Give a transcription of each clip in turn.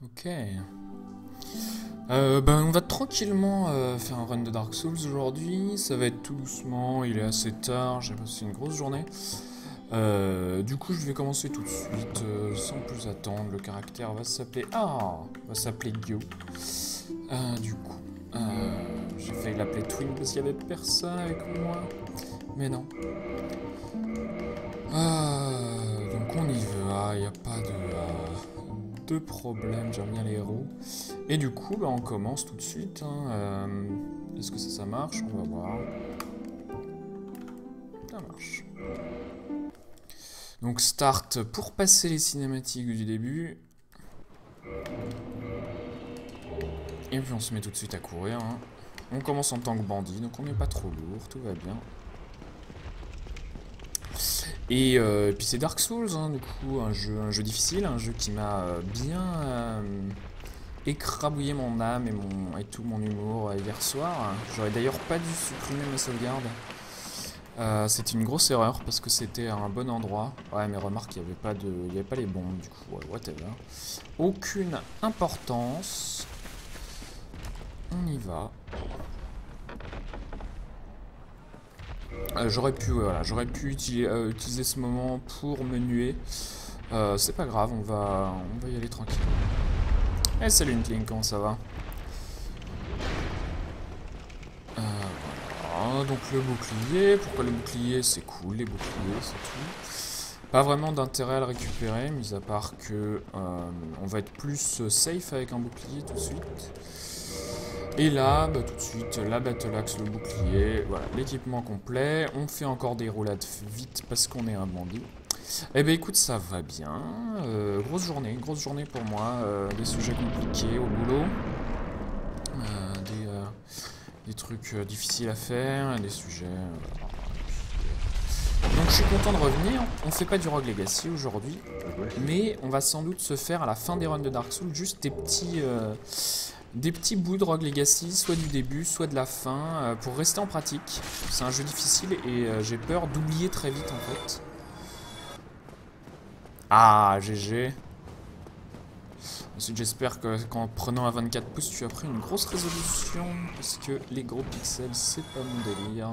Ok. On va tranquillement faire un run de Dark Souls aujourd'hui. Ça va être tout doucement, il est assez tard, j'ai passé une grosse journée. Du coup, je vais commencer tout de suite, sans plus attendre. Le caractère va s'appeler... Ah, va s'appeler Gyo. Du coup, j'ai failli l'appeler Twin parce qu'il y avait personne avec moi. Mais non. Donc on y va, il n'y a pas de problème, j'aime bien les héros. Et du coup, on commence tout de suite. Est-ce que ça marche? On va voir. Ça marche. Donc start pour passer les cinématiques du début. Et puis on se met tout de suite à courir. On commence en tant que bandit, donc on n'est pas trop lourd, tout va bien. Et puis c'est Dark Souls, du coup, un jeu difficile, un jeu qui m'a bien écrabouillé mon âme et tout mon humour hier soir. J'aurais d'ailleurs pas dû supprimer ma sauvegarde. C'était une grosse erreur parce que c'était à un bon endroit. Ouais, mais remarque, il n'y avait pas les bombes, du coup, ouais, whatever. Aucune importance. On y va. J'aurais pu utiliser ce moment pour me nuer. C'est pas grave, on va y aller tranquille. Eh, salut Inkling, comment ça va? Voilà, donc le bouclier. Pourquoi le bouclier? C'est cool, les boucliers, c'est tout. Pas vraiment d'intérêt à le récupérer, mis à part que on va être plus safe avec un bouclier tout de suite. Et là, tout de suite, la battle axe, le bouclier, voilà, l'équipement complet. On fait encore des roulades vite parce qu'on est un bandit. Eh ben écoute, ça va bien. Grosse journée pour moi. Des sujets compliqués au boulot. Des trucs difficiles à faire, des sujets... Donc je suis content de revenir. On fait pas du Rogue Legacy aujourd'hui, mais on va sans doute se faire à la fin des runs de Dark Souls juste des petits bouts de Rogue Legacy, soit du début, soit de la fin, pour rester en pratique. C'est un jeu difficile et j'ai peur d'oublier très vite en fait. Ah, GG. Ensuite, j'espère qu'en prenant un 24 pouces, tu as pris une grosse résolution, parce que les gros pixels, c'est pas mon délire.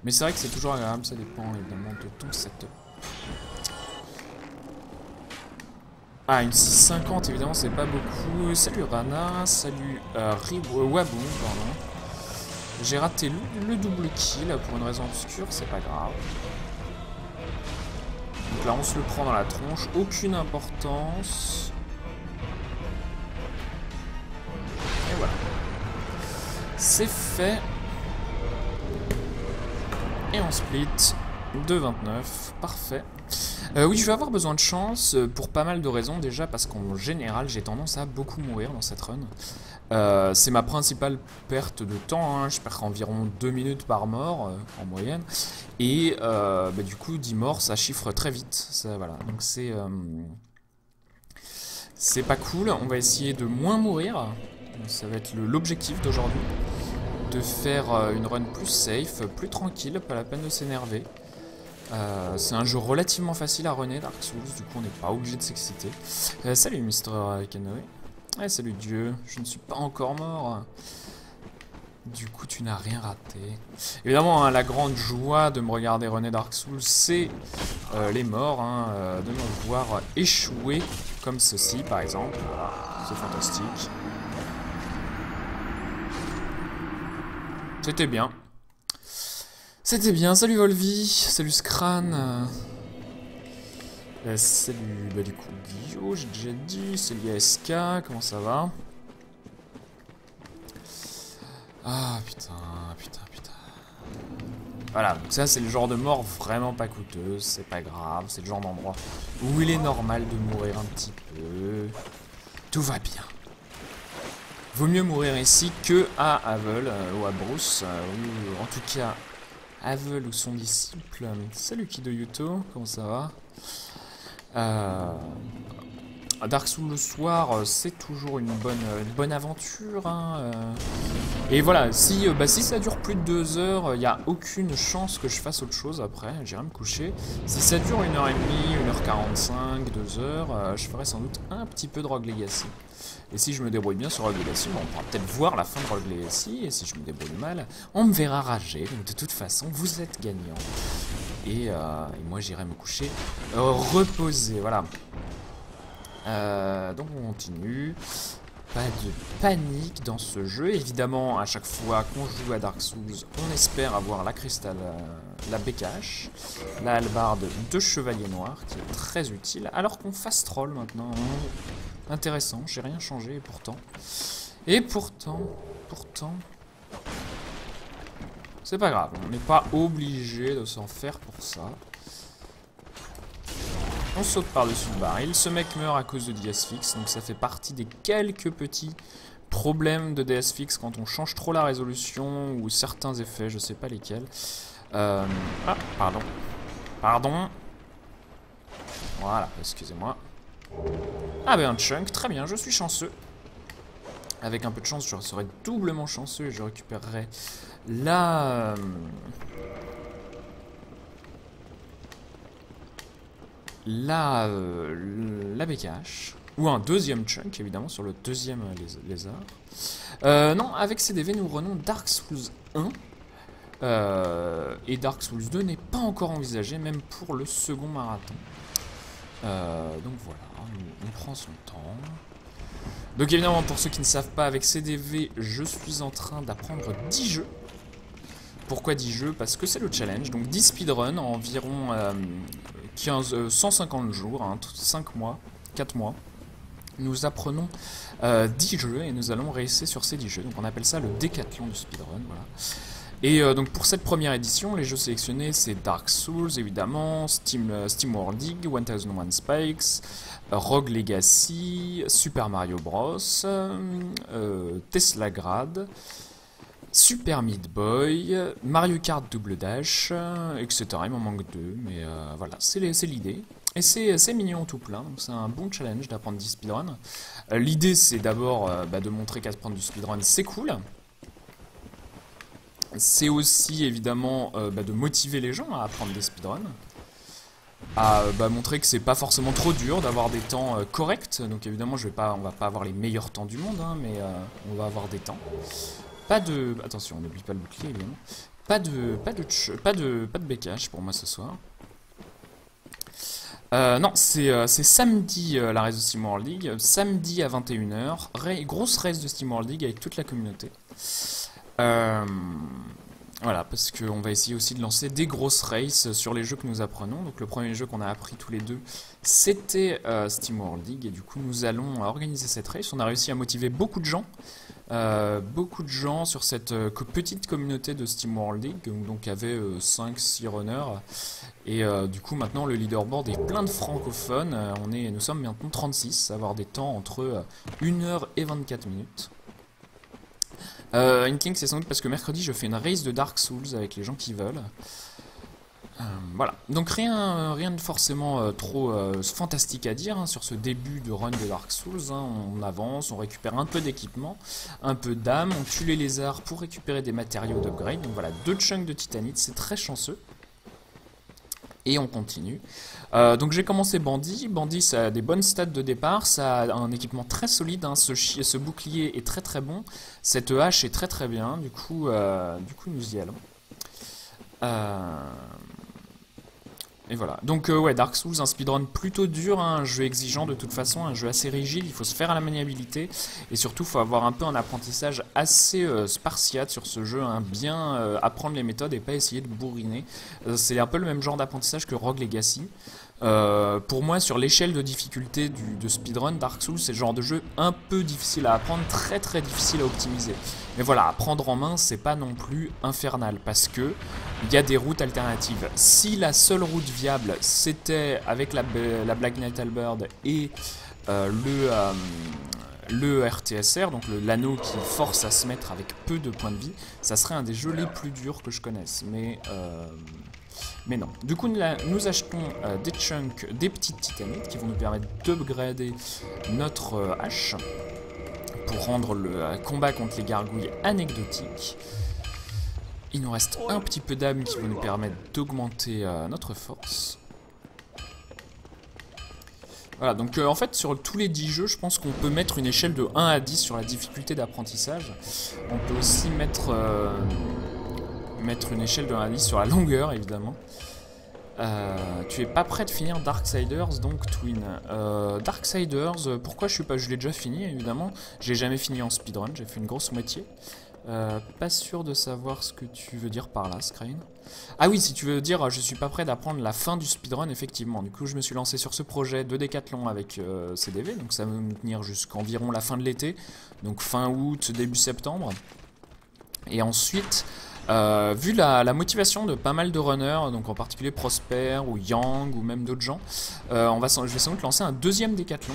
Mais c'est vrai que c'est toujours agréable, ça dépend évidemment de ton setup. Ah, une 650, évidemment, c'est pas beaucoup. Salut Rana, salut Waboom, pardon. J'ai raté le double kill pour une raison obscure, c'est pas grave. Donc là, on se le prend dans la tronche, aucune importance. Et voilà. C'est fait. Et on split de 29. Parfait. Oui, je vais avoir besoin de chance pour pas mal de raisons. Déjà parce qu'en général, j'ai tendance à beaucoup mourir dans cette run. C'est ma principale perte de temps. Je perds environ 2 minutes par mort en moyenne. Et du coup, 10 morts, ça chiffre très vite. Ça, voilà. Donc c'est pas cool. On va essayer de moins mourir. Ça va être l'objectif d'aujourd'hui. De faire une run plus safe, plus tranquille, pas la peine de s'énerver. C'est un jeu relativement facile à runner, Dark Souls, du coup on n'est pas obligé de s'exciter. Salut Mr. Kanoe. Salut Dieu, je ne suis pas encore mort. Du coup tu n'as rien raté. Évidemment, la grande joie de me regarder runner Dark Souls, c'est les morts, de me voir échouer comme ceci par exemple. C'est fantastique. C'était bien. C'était bien. Salut Volvi. Salut Scran. Salut, du coup, Guillaume, j'ai déjà dit. Salut ASK. Comment ça va? Ah, putain. Voilà, donc ça, c'est le genre de mort vraiment pas coûteuse. C'est pas grave. C'est le genre d'endroit où il est normal de mourir un petit peu. Tout va bien. Vaut mieux mourir ici que à Havel ou à Bruce, ou en tout cas Havel ou son disciple. Salut Kido Yuto, comment ça va? Dark Souls le soir, c'est toujours une bonne aventure. Hein, Et voilà, si ça dure plus de 2 heures, il n'y a aucune chance que je fasse autre chose après. J'irai me coucher. Si ça dure 1h30, 1h45, 2 heures, je ferai sans doute un petit peu de Rogue Legacy. Et si je me débrouille bien sur Rogue Legacy, on pourra peut-être voir la fin de Rogue Legacy. Et si je me débrouille mal, on me verra rager. Donc de toute façon, vous êtes gagnant. Et moi, j'irai me coucher reposer. Voilà. Donc on continue. Pas de panique dans ce jeu. Évidemment, à chaque fois qu'on joue à Dark Souls, on espère avoir la cristal, la BKH, la hallebarde de chevalier noir, qui est très utile. Alors qu'on fast troll maintenant. Intéressant, j'ai rien changé, et pourtant, c'est pas grave, on n'est pas obligé de s'en faire pour ça. On saute par-dessus le baril, ce mec meurt à cause de DS Fix, donc ça fait partie des quelques petits problèmes de DS Fix quand on change trop la résolution ou certains effets, je sais pas lesquels. Ah, pardon. Voilà, excusez-moi. Ah ben un chunk, très bien, je suis chanceux. Avec un peu de chance, je serai doublement chanceux et je récupérerai la BKH. Ou un deuxième chunk, évidemment, sur le deuxième lézard. Non, avec CDV, nous renons Dark Souls 1. Et Dark Souls 2 n'est pas encore envisagé, même pour le second marathon. Donc voilà, on prend son temps. Donc évidemment, pour ceux qui ne savent pas, avec CDV, je suis en train d'apprendre 10 jeux. Pourquoi 10 jeux? Parce que c'est le challenge, donc 10 speedruns en environ 150 jours, hein, 5 mois, 4 mois. Nous apprenons 10 jeux et nous allons racer sur ces 10 jeux. Donc on appelle ça le décathlon de speedrun, voilà. Et donc pour cette première édition, les jeux sélectionnés c'est Dark Souls évidemment, Steam World Dig, 1001 Spikes, Rogue Legacy, Super Mario Bros, Tesla Grad, Super Meat Boy, Mario Kart Double Dash, etc. Il m'en manque 2, mais voilà, c'est l'idée. Et c'est mignon tout plein, donc c'est un bon challenge d'apprendre du speedrun. L'idée c'est d'abord de montrer qu'apprendre du speedrun c'est cool. C'est aussi évidemment de motiver les gens à apprendre des speedruns, à montrer que c'est pas forcément trop dur d'avoir des temps corrects. Donc évidemment on va pas avoir les meilleurs temps du monde, hein, mais on va avoir des temps. Attention, on n'oublie pas le bouclier évidemment. Pas de BKH pour moi ce soir. Non, c'est samedi la race de Steam World League, samedi à 21h, grosse race de Steam World League avec toute la communauté. Voilà, parce qu'on va essayer aussi de lancer des grosses races sur les jeux que nous apprenons. Donc le premier jeu qu'on a appris tous les deux, c'était Steam World League. Et du coup, nous allons organiser cette race. On a réussi à motiver beaucoup de gens sur cette petite communauté de Steam World League. Donc il y avait 5-6 runners. Et du coup, maintenant, le leaderboard est plein de francophones. Nous sommes maintenant 36, à avoir des temps entre 1h et 24 minutes. Inkling, c'est sans doute parce que mercredi je fais une race de Dark Souls avec les gens qui veulent. Voilà, donc rien de forcément trop fantastique à dire hein, sur ce début de run de Dark Souls. Hein. On avance, on récupère un peu d'équipement, un peu d'âme, on tue les lézards pour récupérer des matériaux d'upgrade. Donc voilà, 2 chunks de titanite, c'est très chanceux. Et on continue. Donc j'ai commencé Bandit. Bandit, ça a des bonnes stats de départ. Ça a un équipement très solide. Hein. Ce bouclier est très très bon. Cette hache est très très bien. Du coup nous y allons. Et voilà. Donc ouais, Dark Souls, un speedrun plutôt dur, hein, un jeu exigeant de toute façon, un jeu assez rigide, il faut se faire à la maniabilité, et surtout il faut avoir un peu un apprentissage assez spartiate sur ce jeu, hein, bien apprendre les méthodes et pas essayer de bourriner. C'est un peu le même genre d'apprentissage que Rogue Legacy. Pour moi, sur l'échelle de difficulté de speedrun, Dark Souls, c'est le genre de jeu un peu difficile à apprendre, très très difficile à optimiser. Mais voilà, à prendre en main, c'est pas non plus infernal, parce que il y a des routes alternatives. Si la seule route viable, c'était avec la Black Knight Halberd et le RTSR, donc l'anneau qui force à se mettre avec peu de points de vie, ça serait un des jeux les plus durs que je connaisse. Mais Mais non. Du coup, nous achetons des chunks, des petites titanites qui vont nous permettre d'upgrader notre hache pour rendre le combat contre les gargouilles anecdotique. Il nous reste un petit peu d'âme qui va nous permettre d'augmenter notre force. Voilà, donc en fait sur tous les 10 jeux, je pense qu'on peut mettre une échelle de 1 à 10 sur la difficulté d'apprentissage. On peut aussi mettre une échelle de 1 à 10 sur la longueur, évidemment. Tu es pas prêt de finir Darksiders, donc Twin. Darksiders, pourquoi je l'ai déjà fini, évidemment. J'ai jamais fini en speedrun, j'ai fait une grosse moitié. Pas sûr de savoir ce que tu veux dire par là, Scrane. Ah oui, si tu veux dire je suis pas prêt d'apprendre la fin du speedrun, effectivement. Du coup, je me suis lancé sur ce projet de décathlon avec CDV, donc ça va me tenir jusqu'environ la fin de l'été, donc fin août, début septembre. Et ensuite, vu la motivation de pas mal de runners, donc en particulier Prosper ou Yang ou même d'autres gens, je vais sans doute lancer un deuxième décathlon.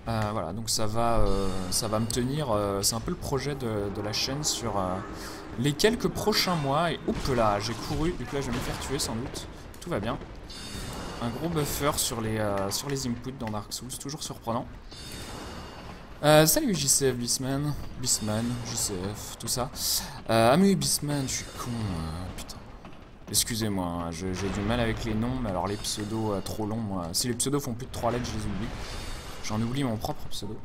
Voilà, donc ça va me tenir, c'est un peu le projet de la chaîne sur les quelques prochains mois. Et hop là, j'ai couru, du coup là je vais me faire tuer sans doute, tout va bien. Un gros buffer sur les inputs dans Dark Souls, toujours surprenant. Salut JCF, Beastman, JCF, tout ça. Ah mais Beastman, je suis con, putain. Excusez-moi, hein, j'ai du mal avec les noms, mais alors les pseudos trop longs, moi. Si les pseudos font plus de 3 lettres, je les oublie. J'en oublie mon propre pseudo.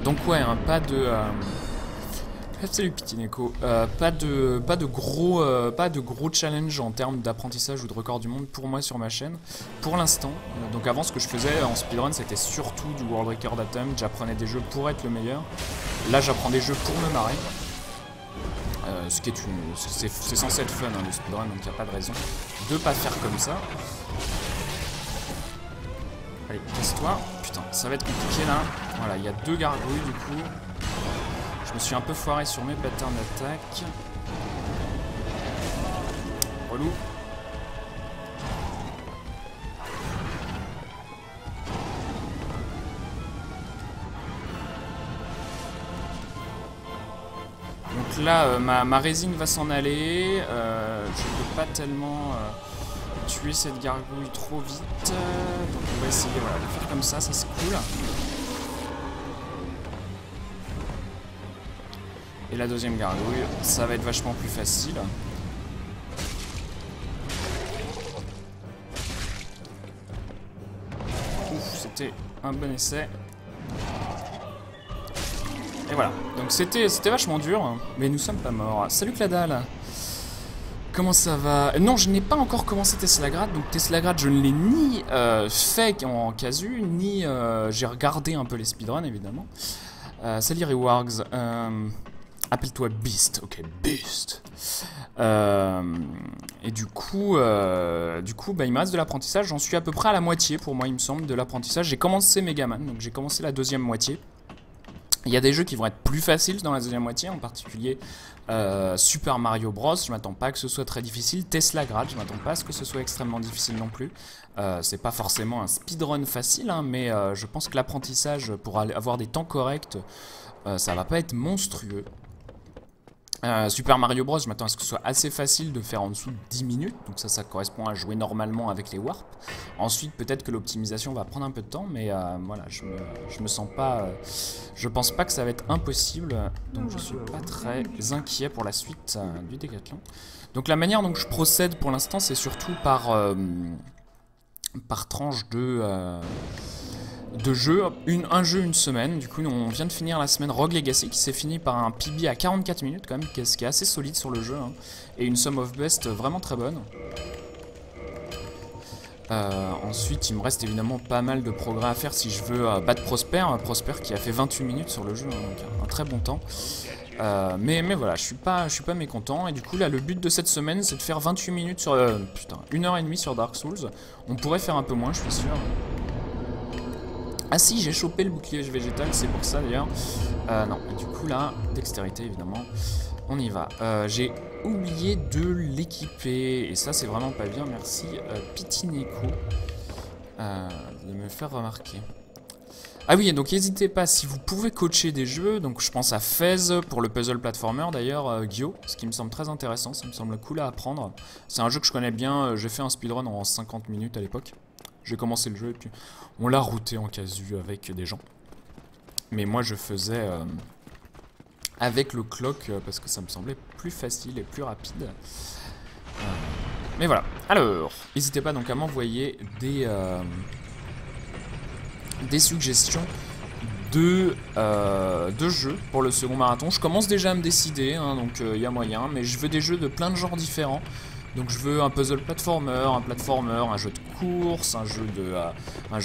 Donc ouais, hein, pas de... Salut Pitineko. Pas de gros challenge en termes d'apprentissage ou de record du monde pour moi sur ma chaîne. Pour l'instant. Donc avant, ce que je faisais en speedrun, c'était surtout du World Record Attempt. J'apprenais des jeux pour être le meilleur. Là, j'apprends des jeux pour me marrer. Ce qui est c'est censé être fun, hein, le speedrun, donc il n'y a pas de raison de pas faire comme ça. Allez, casse-toi. Putain, ça va être compliqué là. Voilà, il y a 2 gargouilles du coup. Je me suis un peu foiré sur mes patterns d'attaque. Relou. Donc là, ma résine va s'en aller. Je peux pas tellement... tuer cette gargouille trop vite, donc on va essayer voilà, de faire comme ça c'est cool. Et la deuxième gargouille, ça va être vachement plus facile. Ouf, c'était un bon essai. Et voilà, donc c'était vachement dur, mais nous sommes pas morts. Salut Cladal. Comment ça va? Non, je n'ai pas encore commencé Teslagrad, donc Teslagrad je ne l'ai ni fait en casu, ni j'ai regardé un peu les speedruns évidemment. Salut Rewargs, appelle-toi Beast, ok, Beast. Et du coup bah, il me reste de l'apprentissage, j'en suis à peu près à la moitié pour moi il me semble de l'apprentissage. J'ai commencé Megaman, donc j'ai commencé la deuxième moitié. Il y a des jeux qui vont être plus faciles dans la deuxième moitié, en particulier Super Mario Bros. Je m'attends pas que ce soit très difficile. Teslagrad, je m'attends pas à ce que ce soit extrêmement difficile non plus. C'est pas forcément un speedrun facile, hein, mais je pense que l'apprentissage pour avoir des temps corrects, ça va pas être monstrueux. Super Mario Bros, je m'attends à ce que ce soit assez facile de faire en dessous de 10 minutes, donc ça correspond à jouer normalement avec les warps. Ensuite, peut-être que l'optimisation va prendre un peu de temps, mais voilà, je me sens pas... je pense pas que ça va être impossible, donc je suis pas très inquiet pour la suite du décathlon. Donc la manière dont je procède pour l'instant, c'est surtout par tranche de jeu, un jeu une semaine. Du coup on vient de finir la semaine Rogue Legacy qui s'est fini par un PB à 44 minutes quand même, ce qui est assez solide sur le jeu, hein, et une sum of best vraiment très bonne. Ensuite il me reste évidemment pas mal de progrès à faire si je veux battre Prosper, Prosper qui a fait 28 minutes sur le jeu, hein, donc un très bon temps. Mais voilà, je suis pas mécontent. Et du coup là le but de cette semaine c'est de faire 28 minutes sur... putain, 1h30 sur Dark Souls. On pourrait faire un peu moins je suis sûr. Ah si, j'ai chopé le bouclier végétal, c'est pour ça d'ailleurs. Non, et du coup là, dextérité évidemment, on y va. J'ai oublié de l'équiper, et ça c'est vraiment pas bien, merci Pitineko de me faire remarquer. Ah oui, donc n'hésitez pas, si vous pouvez coacher des jeux, donc je pense à Fez pour le puzzle platformer d'ailleurs, Gyo, ce qui me semble très intéressant, ça me semble cool à apprendre. C'est un jeu que je connais bien, j'ai fait un speedrun en 50 minutes à l'époque. J'ai commencé le jeu et puis on l'a routé en casu avec des gens. Mais moi je faisais avec le clock parce que ça me semblait plus facile et plus rapide. Mais voilà, alors, n'hésitez pas donc à m'envoyer des suggestions de jeux pour le second marathon. Je commence déjà à me décider, hein, donc il y a moyen, mais je veux des jeux de plein de genres différents. Donc je veux un puzzle platformer, un jeu de course, un jeu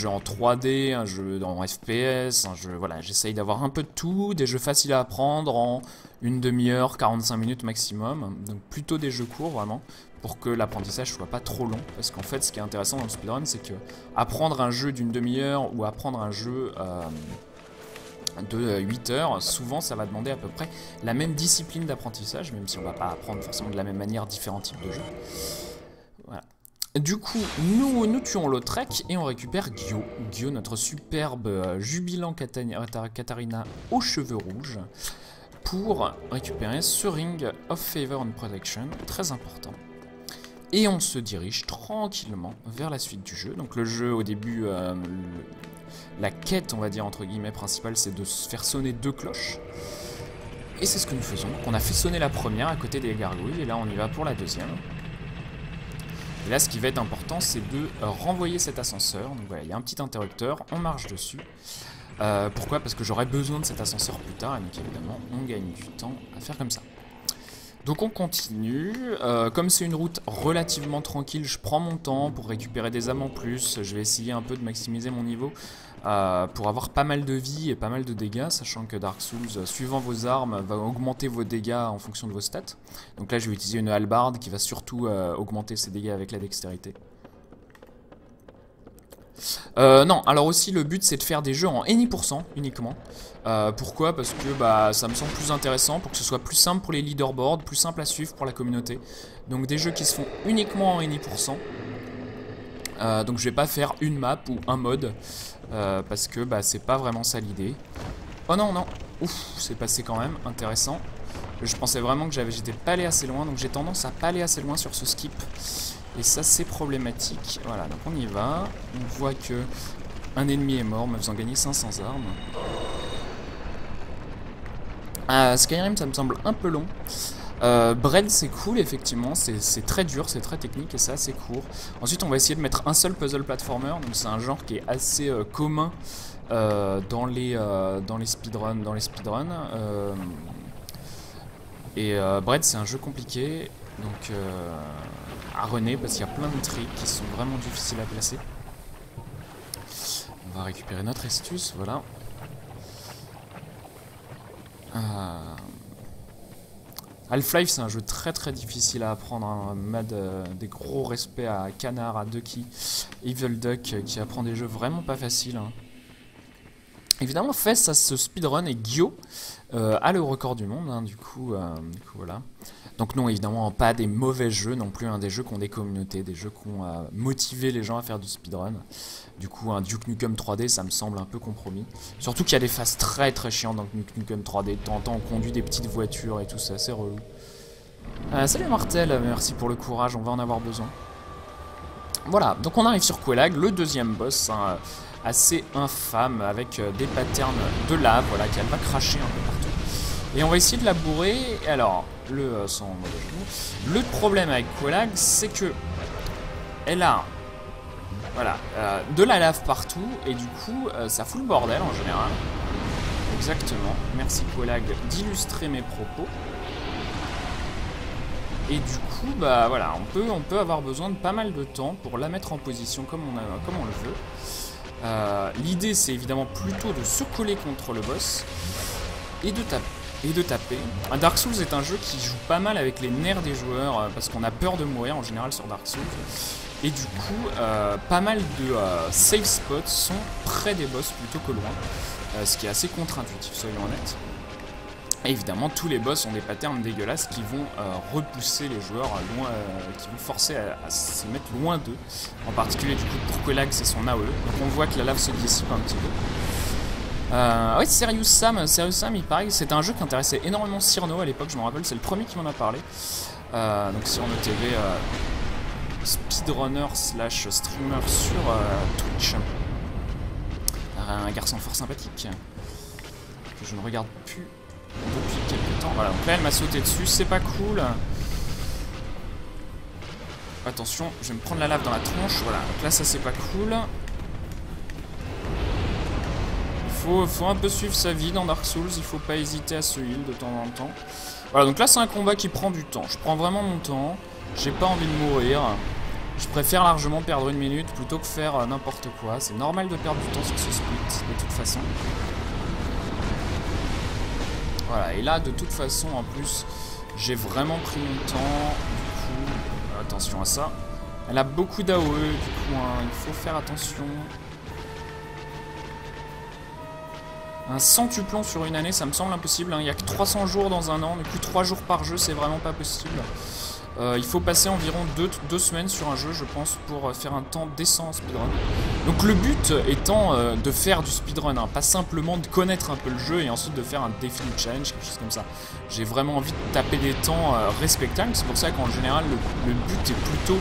en 3D, un jeu en FPS, un jeu, voilà, j'essaye d'avoir un peu de tout, des jeux faciles à apprendre en une demi-heure, 45 minutes maximum, donc plutôt des jeux courts vraiment, pour que l'apprentissage soit pas trop long, parce qu'en fait ce qui est intéressant dans le speedrun c'est que apprendre un jeu d'une demi-heure ou apprendre un jeu de 8 heures, souvent ça va demander à peu près la même discipline d'apprentissage, même si on va pas apprendre forcément de la même manière différents types de jeux. Voilà. Du coup, nous tuons Lautrec et on récupère Gyo. Gyo, notre superbe jubilant Katarina aux cheveux rouges, pour récupérer ce Ring of Favor and Protection, très important. Et on se dirige tranquillement vers la suite du jeu. Donc le jeu au début, la quête on va dire entre guillemets principale, c'est de se faire sonner 2 cloches. Et c'est ce que nous faisons. Donc on a fait sonner la première à côté des gargouilles et là on y va pour la deuxième. Et là ce qui va être important c'est de renvoyer cet ascenseur. Donc voilà, il y a un petit interrupteur, on marche dessus. Pourquoi? Parce que j'aurai besoin de cet ascenseur plus tard et donc évidemment on gagne du temps à faire comme ça. Donc on continue, comme c'est une route relativement tranquille, je prends mon temps pour récupérer des âmes en plus, je vais essayer un peu de maximiser mon niveau pour avoir pas mal de vie et pas mal de dégâts, sachant que Dark Souls, suivant vos armes, va augmenter vos dégâts en fonction de vos stats. Donc là je vais utiliser une hallebarde qui va surtout augmenter ses dégâts avec la dextérité. Non, alors aussi le but c'est de faire des jeux en any% uniquement. Pourquoi? Parce que bah, ça me semble plus intéressant pour que ce soit plus simple pour les leaderboards, plus simple à suivre pour la communauté. Donc des jeux qui se font uniquement en any%. Donc je vais pas faire une map ou un mode parce que bah, c'est pas vraiment ça l'idée. Oh non, non, ouf, c'est passé quand même, intéressant. Je pensais vraiment que j'étais pas allé assez loin, donc j'ai tendance à pas aller assez loin sur ce skip. Et ça c'est problématique. Voilà, donc on y va. On voit que un ennemi est mort, me faisant gagner 500 armes. Skyrim ça me semble un peu long. Bread c'est cool effectivement, c'est très dur, c'est très technique et c'est assez court. Ensuite on va essayer de mettre un seul puzzle platformer, donc c'est un genre qui est assez commun dans les speedruns. Bread c'est un jeu compliqué, donc à runner parce qu'il y a plein de tricks qui sont vraiment difficiles à placer. On va récupérer notre astuce, voilà. Half-Life c'est un jeu très très difficile à apprendre, hein. Des gros respects à Canard, à Ducky, Evil Duck qui apprend des jeux vraiment pas faciles, hein. Évidemment Fez ça se speedrun et Gyo a le record du monde, hein, du coup voilà. Donc non évidemment pas des mauvais jeux non plus, hein, des jeux qui ont des communautés, des jeux qui ont motivé les gens à faire du speedrun. Du coup un Duke Nukem 3D ça me semble un peu compromis. Surtout qu'il y a des phases très très chiantes dans Duke Nukem 3D, de temps en temps on conduit des petites voitures et tout, c'est assez relou. Salut Martel, merci pour le courage, on va en avoir besoin. Voilà, donc on arrive sur Quelaag, le deuxième boss, hein, assez infâme avec des patterns de lave, voilà, qu'elle va cracher un peu partout. Et on va essayer de la bourrer. Et alors, le problème avec Quelaag, c'est que elle a voilà, de la lave partout et du coup, ça fout le bordel en général. Exactement. Merci Quelaag d'illustrer mes propos. Et du coup, bah voilà, on peut avoir besoin de pas mal de temps pour la mettre en position comme on le veut. L'idée, c'est évidemment plutôt de se coller contre le boss et de taper. Dark Souls est un jeu qui joue pas mal avec les nerfs des joueurs parce qu'on a peur de mourir en général sur Dark Souls. Et du coup, pas mal de safe spots sont près des boss plutôt que loin, ce qui est assez contre-intuitif, soyons honnêtes. Et évidemment, tous les boss ont des patterns dégueulasses qui vont repousser les joueurs loin, qui vont forcer à se mettre loin d'eux. En particulier, du coup, pour Quelaag, c'est son AOE. Donc on voit que la lave se dissipe un petit peu. Ouais, Serious Sam, il paraît que c'était un jeu qui intéressait énormément Cyrano à l'époque, je me rappelle, c'est le premier qui m'en a parlé. Donc Cyrano TV, speedrunner slash streamer sur Twitch. Un garçon fort sympathique, que je ne regarde plus depuis quelques temps. Voilà, donc là elle m'a sauté dessus, c'est pas cool. Attention, je vais me prendre la lave dans la tronche, voilà, donc là ça c'est pas cool. Faut un peu suivre sa vie dans Dark Souls, il faut pas hésiter à se heal de temps en temps. Voilà, donc là c'est un combat qui prend du temps, je prends vraiment mon temps, j'ai pas envie de mourir. Je préfère largement perdre une minute plutôt que faire n'importe quoi, c'est normal de perdre du temps sur ce split de toute façon. Voilà, et là de toute façon en plus, j'ai vraiment pris mon temps, du coup, attention à ça. Elle a beaucoup d'AOE, du coup hein, il faut faire attention. Un centuplon sur une année, ça me semble impossible. Hein. Il n'y a que 300 jours dans un an. Du coup, 3 jours par jeu, c'est vraiment pas possible. Il faut passer environ 2 semaines sur un jeu, je pense, pour faire un temps décent en speedrun. Donc le but étant de faire du speedrun, hein, pas simplement de connaître un peu le jeu et ensuite de faire un défi de challenge, quelque chose comme ça. J'ai vraiment envie de taper des temps respectables. C'est pour ça qu'en général, le but est plutôt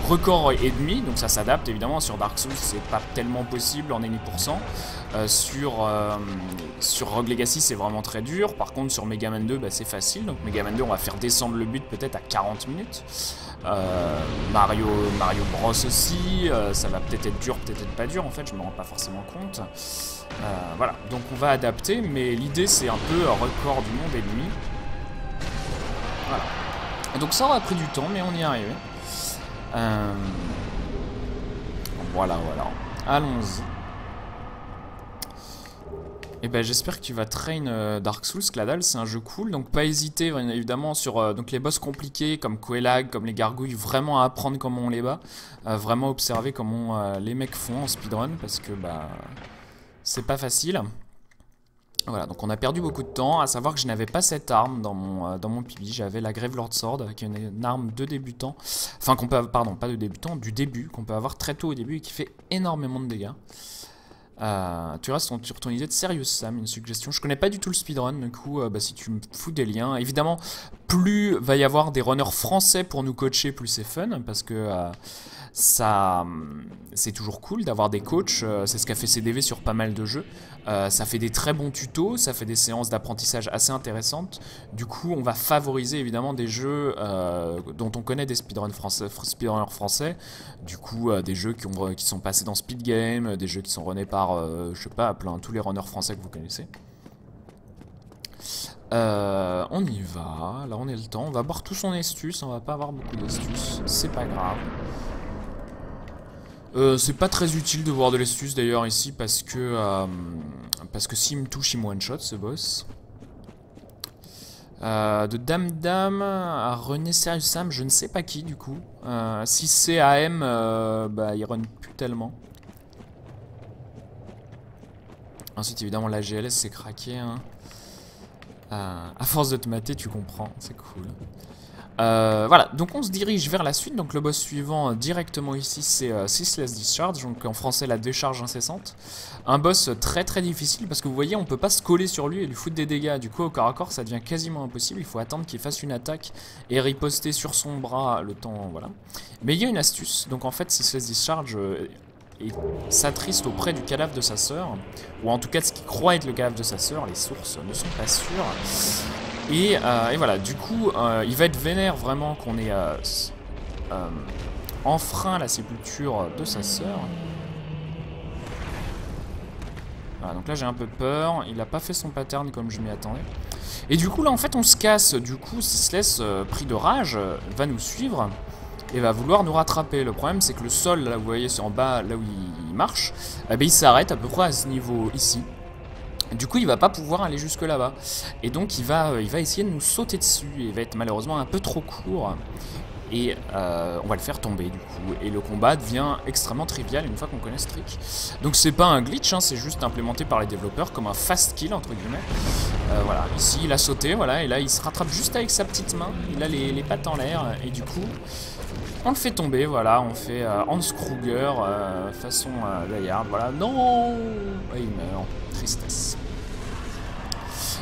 record et demi, donc ça s'adapte évidemment. Sur Dark Souls c'est pas tellement possible en any %. Sur Rogue Legacy c'est vraiment très dur. Par contre sur Mega Man 2 bah, c'est facile. Donc Mega Man 2 on va faire descendre le but peut-être à 40 minutes. Mario Bros aussi, ça va peut-être être dur, peut-être pas dur en fait, je me rends pas forcément compte. Voilà, donc on va adapter, mais l'idée c'est un peu un record du monde et demi. Voilà. Et donc ça aura pris du temps, mais on y est arrivé. Voilà. Allons-y. Et ben j'espère que tu vas train Dark Souls, Cladal, c'est un jeu cool. Donc pas hésiter évidemment sur donc les boss compliqués comme Quelaag, comme les gargouilles, vraiment à apprendre comment on les bat. Vraiment observer comment les mecs font en speedrun parce que bah c'est pas facile. Voilà, donc on a perdu beaucoup de temps, à savoir que je n'avais pas cette arme dans mon PB, j'avais la Gravelord Sword, qui est une arme de débutant, enfin qu'on peut, pardon, pas de débutant, du début, qu'on peut avoir très tôt au début et qui fait énormément de dégâts. Tu restes sur ton idée de Serious Sam, une suggestion. Je connais pas du tout le speedrun, du coup, bah, si tu me fous des liens, évidemment, plus va y avoir des runners français pour nous coacher, plus c'est fun, parce que ça, c'est toujours cool d'avoir des coachs, c'est ce qu'a fait CDV sur pas mal de jeux. Ça fait des très bons tutos, ça fait des séances d'apprentissage assez intéressantes. Du coup, on va favoriser évidemment des jeux dont on connaît des speedrunners français. Du coup, des jeux qui sont passés dans Speed Game, des jeux qui sont runnés par, je sais pas, tous les runners français que vous connaissez. On y va, là on est le temps, on va boire tout son astuce, on va pas avoir beaucoup d'astuces, c'est pas grave. C'est pas très utile de voir de l'astuce d'ailleurs ici parce que s'il me touche il me one shot ce boss. De Dame à René Serious Sam, je ne sais pas qui du coup. Si c'est AM, bah il run plus tellement. Ensuite évidemment la GLS c'est craqué hein. À force de te mater tu comprends, c'est cool. Voilà, donc on se dirige vers la suite. Donc le boss suivant directement ici c'est Ceaseless Discharge, donc en français la décharge incessante. Un boss très très difficile parce que vous voyez on peut pas se coller sur lui et lui foutre des dégâts. Du coup au corps à corps ça devient quasiment impossible, il faut attendre qu'il fasse une attaque et riposter sur son bras le temps, voilà. Mais il y a une astuce, donc en fait Ceaseless Discharge s'attriste auprès du cadavre de sa sœur, ou en tout cas de ce qu'il croit être le cadavre de sa sœur, les sources ne sont pas sûres. Et voilà, du coup, il va être vénère vraiment qu'on ait enfreint la sépulture de sa sœur. Voilà, donc là j'ai un peu peur, il a pas fait son pattern comme je m'y attendais. Et du coup là en fait on se casse, du coup Ceaseless, pris de rage, va nous suivre et va vouloir nous rattraper. Le problème c'est que le sol, là vous voyez c'est en bas, là où il marche, eh ben, il s'arrête à peu près à ce niveau ici. Du coup il va pas pouvoir aller jusque là-bas. Et donc il va essayer de nous sauter dessus. Et il va être malheureusement un peu trop court. Et on va le faire tomber du coup. Et le combat devient extrêmement trivial une fois qu'on connaît ce trick. Donc c'est pas un glitch, hein, c'est juste implémenté par les développeurs comme un fast kill entre guillemets. Voilà, ici il a sauté, voilà, et là il se rattrape juste avec sa petite main. Il a les pattes en l'air et du coup On le fait tomber, voilà, on fait Hans Kruger façon Die Hard, voilà. Non, et il meurt, tristesse.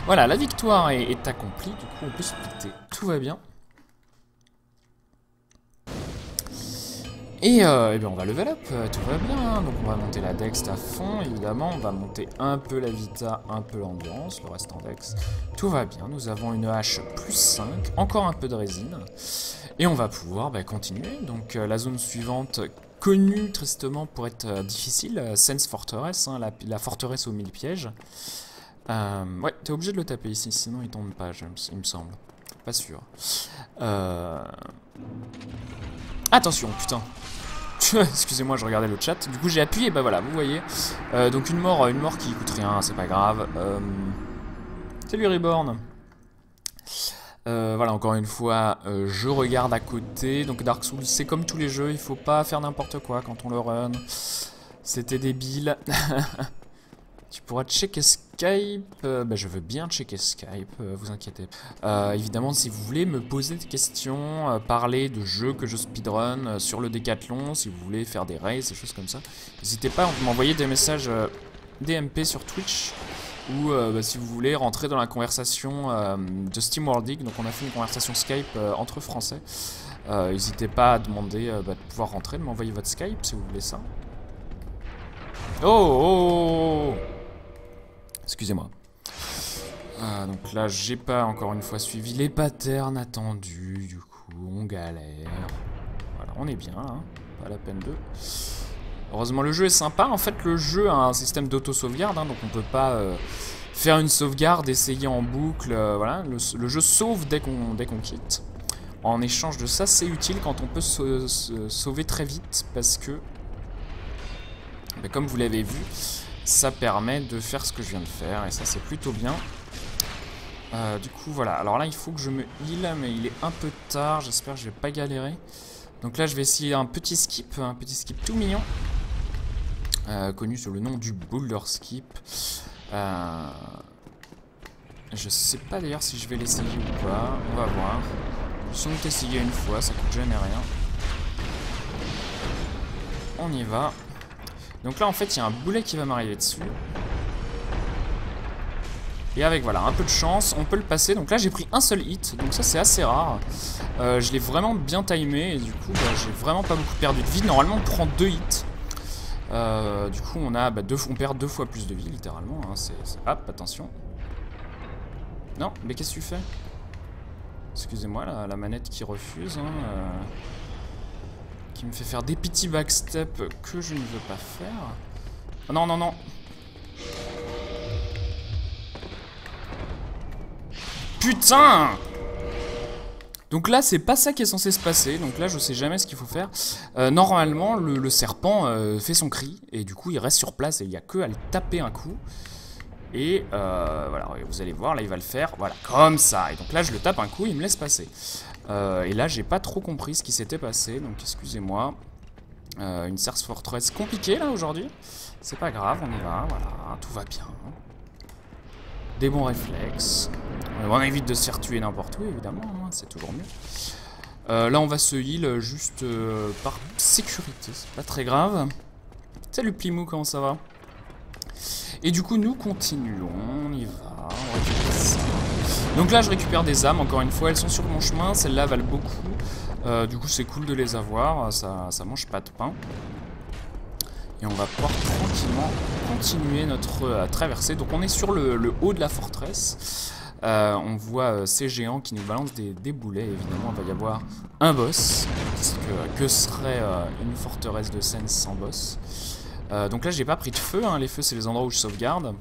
Voilà, la victoire est accomplie, du coup on peut splitter, tout va bien. Et bien on va level up, tout va bien, donc on va monter la dex à fond, évidemment, on va monter un peu la vita, un peu l'endurance, le reste en dex, tout va bien, nous avons une hache plus 5, encore un peu de résine, et on va pouvoir continuer, donc la zone suivante, connue tristement pour être difficile, Sense Fortress, hein, la forteresse aux 1000 pièges. Ouais, t'es obligé de le taper ici, sinon il tombe pas, il me semble, pas sûr. Attention, putain. Excusez-moi, je regardais le chat. Du coup, j'ai appuyé, bah voilà, vous voyez. Donc une mort qui coûte rien, c'est pas grave. Salut Reborn. Voilà, encore une fois, je regarde à côté. Donc Dark Souls, c'est comme tous les jeux, il faut pas faire n'importe quoi quand on le run. C'était débile. Tu pourras checker Skype. Bah, je veux bien checker Skype, vous inquiétez pas. Évidemment, si vous voulez me poser des questions, parler de jeux que je speedrun sur le décathlon, si vous voulez faire des races, des choses comme ça, n'hésitez pas à m'envoyer des messages DMP sur Twitch ou si vous voulez rentrer dans la conversation de SteamWorld League. Donc on a fait une conversation Skype entre Français. N'hésitez pas à demander de pouvoir rentrer, de m'envoyer votre Skype si vous voulez ça. Oh, excusez-moi. Donc là, j'ai pas encore une fois suivi les patterns attendus. Du coup, on galère. Voilà, on est bien, hein. Pas la peine de... Heureusement, le jeu est sympa. En fait, le jeu a un système d'auto-sauvegarde, hein, donc on peut pas faire une sauvegarde, essayer en boucle. Voilà, le jeu sauve dès qu'on quitte. En échange de ça, c'est utile quand on peut se sauver très vite, parce que, comme vous l'avez vu, ça permet de faire ce que je viens de faire, et ça c'est plutôt bien. Du coup voilà, alors là il faut que je me heal, mais il est un peu tard, j'espère que je vais pas galérer. Donc là je vais essayer un petit skip tout mignon, connu sous le nom du Boulder Skip. Je sais pas d'ailleurs si je vais l'essayer ou pas, on va voir. Sans doute essayer une fois, ça coûte jamais rien. On y va. Donc là en fait il y a un boulet qui va m'arriver dessus. Et avec voilà un peu de chance on peut le passer. Donc là j'ai pris un seul hit, donc ça c'est assez rare. Je l'ai vraiment bien timé et du coup j'ai vraiment pas beaucoup perdu de vie. Normalement on prend 2 hits. Du coup on a on perd 2 fois plus de vie littéralement, hein. Hop, attention. Non mais qu'est-ce que tu fais? Excusez-moi la manette qui refuse, hein, qui me fait faire des petits backsteps que je ne veux pas faire. Oh, non, non, non. Putain! Donc là, c'est pas ça qui est censé se passer. Donc là, je sais jamais ce qu'il faut faire. Normalement, le serpent fait son cri. Et du coup, il reste sur place et il n'y a que à le taper un coup. Et voilà, vous allez voir, là, il va le faire. Voilà, comme ça. Et donc là, je le tape un coup, il me laisse passer. Et là, j'ai pas trop compris ce qui s'était passé. Donc, excusez-moi. Une Sense Fortress compliquée, là, aujourd'hui. C'est pas grave, on y va. Voilà, tout va bien. Des bons réflexes. On évite de se faire tuer n'importe où, évidemment, hein, c'est toujours mieux. Là, on va se heal juste par sécurité, c'est pas très grave. Salut Plimou, comment ça va? Et du coup, nous continuons, on y va, on récupère ça. Donc là, je récupère des âmes, encore une fois, elles sont sur mon chemin, celles-là valent beaucoup. Du coup, c'est cool de les avoir, ça mange pas de pain. Et on va pouvoir tranquillement continuer notre traversée. Donc on est sur le haut de la forteresse. On voit ces géants qui nous balancent des boulets. Évidemment, il va y avoir un boss. Parce que serait une forteresse de Sense sans boss? Donc là, j'ai pas pris de feu. Hein. Les feux, c'est les endroits où je sauvegarde.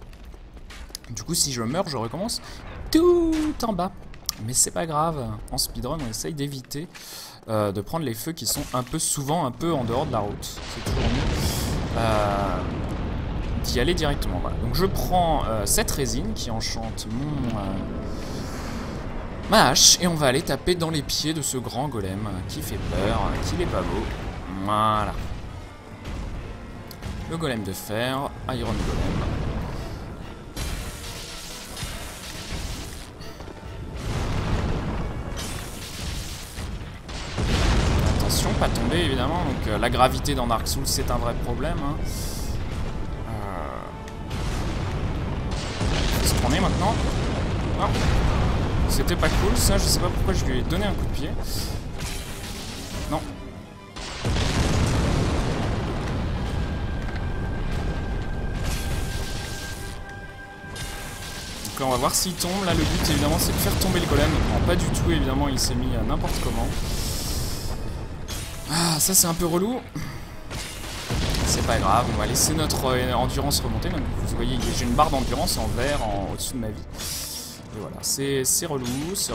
Du coup, si je meurs, je recommence tout en bas. Mais c'est pas grave. En speedrun, on essaye d'éviter de prendre les feux qui sont souvent un peu en dehors de la route. C'est toujours mieux. D'y aller directement. Voilà. Donc je prends cette résine qui enchante ma hache et on va aller taper dans les pieds de ce grand golem qui fait peur, qui n'est pas beau. Voilà. Le golem de fer, Iron Golem. Attention, pas tomber évidemment, donc la gravité dans Dark Souls c'est un vrai problème. Hein. Faut se prendre maintenant. Oh. C'était pas cool ça, je sais pas pourquoi je lui ai donné un coup de pied. Non. Donc là on va voir s'il tombe, là le but évidemment c'est de faire tomber le golem. Non pas du tout évidemment, il s'est mis à n'importe comment. Ah ça c'est un peu relou. C'est pas grave, on va laisser notre endurance remonter. Donc vous voyez j'ai une barre d'endurance en vert au-dessus de ma vie. Et voilà, c'est relou quand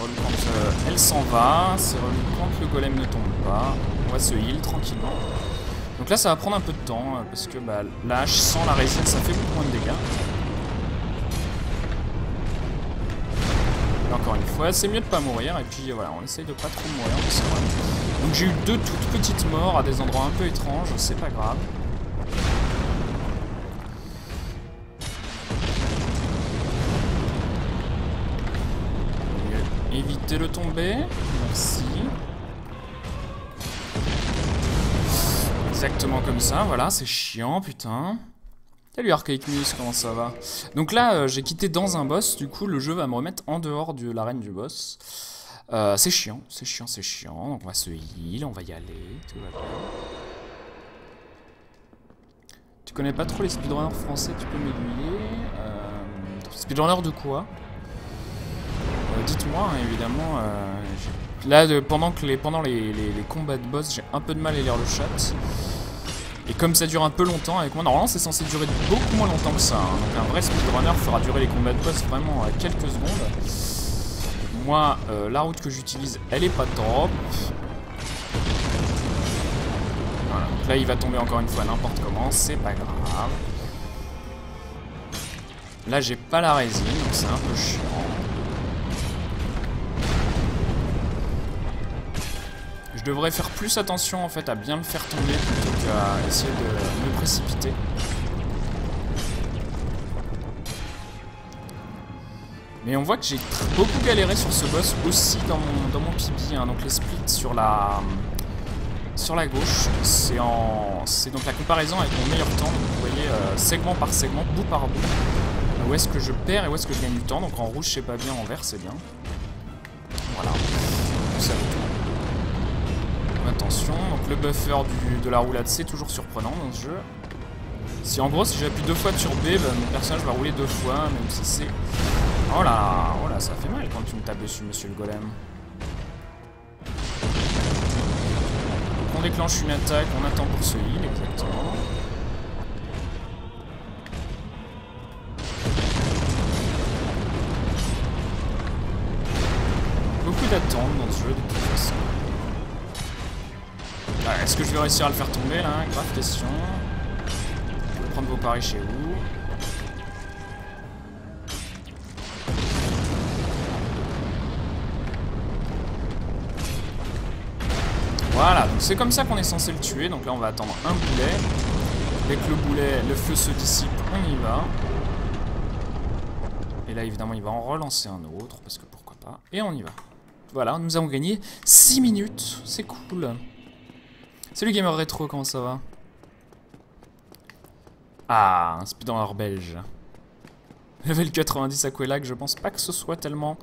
elle s'en va, c'est relou quand le golem ne tombe pas. On va se heal tranquillement. Donc là ça va prendre un peu de temps, parce que bah, la hache sans la résine ça fait beaucoup moins de dégâts. Et encore une fois, c'est mieux de pas mourir, et puis voilà, on essaye de pas trop mourir. Donc j'ai eu 2 toutes petites morts à des endroits un peu étranges, c'est pas grave. Évitez de tomber, merci. Exactement comme ça, voilà, c'est chiant, putain. Salut Archaic News, comment ça va? Donc là, j'ai quitté dans un boss, du coup le jeu va me remettre en dehors de l'arène du boss. C'est chiant, c'est chiant, c'est chiant. Donc on va se heal, on va y aller, tout va bien. Tu connais pas trop les speedrunners français, tu peux m'aiguiller. Speedrunner de quoi? Dites-moi, hein, évidemment. Là, pendant les combats de boss, j'ai un peu de mal à lire le chat. Et comme ça dure un peu longtemps avec moi, normalement c'est censé durer beaucoup moins longtemps que ça. Hein. Donc un vrai speedrunner fera durer les combats de boss vraiment à quelques secondes. Moi, la route que j'utilise, elle est pas top. Voilà, donc là il va tomber encore une fois n'importe comment, c'est pas grave. Là j'ai pas la résine, donc c'est un peu chiant. Je devrais faire plus attention en fait à bien le faire tomber plutôt qu'à essayer de me précipiter. Mais on voit que j'ai beaucoup galéré sur ce boss aussi dans mon pipi, hein. Donc les splits sur la gauche, c'est donc la comparaison avec mon meilleur temps. Donc vous voyez segment par segment, bout par bout, où est-ce que je perds et où est-ce que je gagne du temps. Donc en rouge c'est pas bien, en vert c'est bien. Voilà. Ça attention, donc le buffer de la roulade c'est toujours surprenant dans ce jeu. Si en gros si j'appuie 2 fois sur B, bah, mon personnage va rouler 2 fois, même si c'est... Oh là, ça fait mal quand tu me tapes dessus monsieur le golem. Donc on déclenche une attaque, on attend pour se heal, exactement. Beaucoup d'attente dans ce jeu de toute façon. Est-ce que je vais réussir à le faire tomber là? Grave question. Je vais prendre vos paris chez vous. Voilà, donc c'est comme ça qu'on est censé le tuer. Donc là on va attendre un boulet. Dès que le boulet, le feu se dissipe, on y va. Et là évidemment il va en relancer un autre, parce que pourquoi pas. Et on y va. Voilà, nous avons gagné 6 minutes. C'est cool. Salut Gamer Retro, comment ça va? Ah, un speedrunner belge. Level 90 à Quelag, je pense pas que ce soit tellement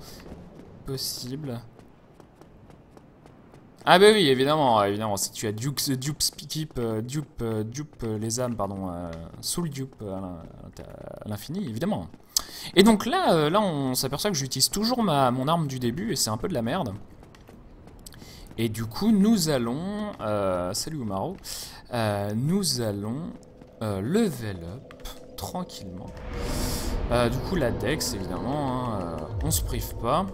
possible. Ah bah oui, évidemment, si tu as dupe les âmes, pardon, soul dupe à l'infini, évidemment. Et donc là, on s'aperçoit que j'utilise toujours mon arme du début et c'est un peu de la merde. Et du coup, nous allons... salut Umaro. Nous allons level up tranquillement. Du coup, la Dex, évidemment, hein, on se prive pas.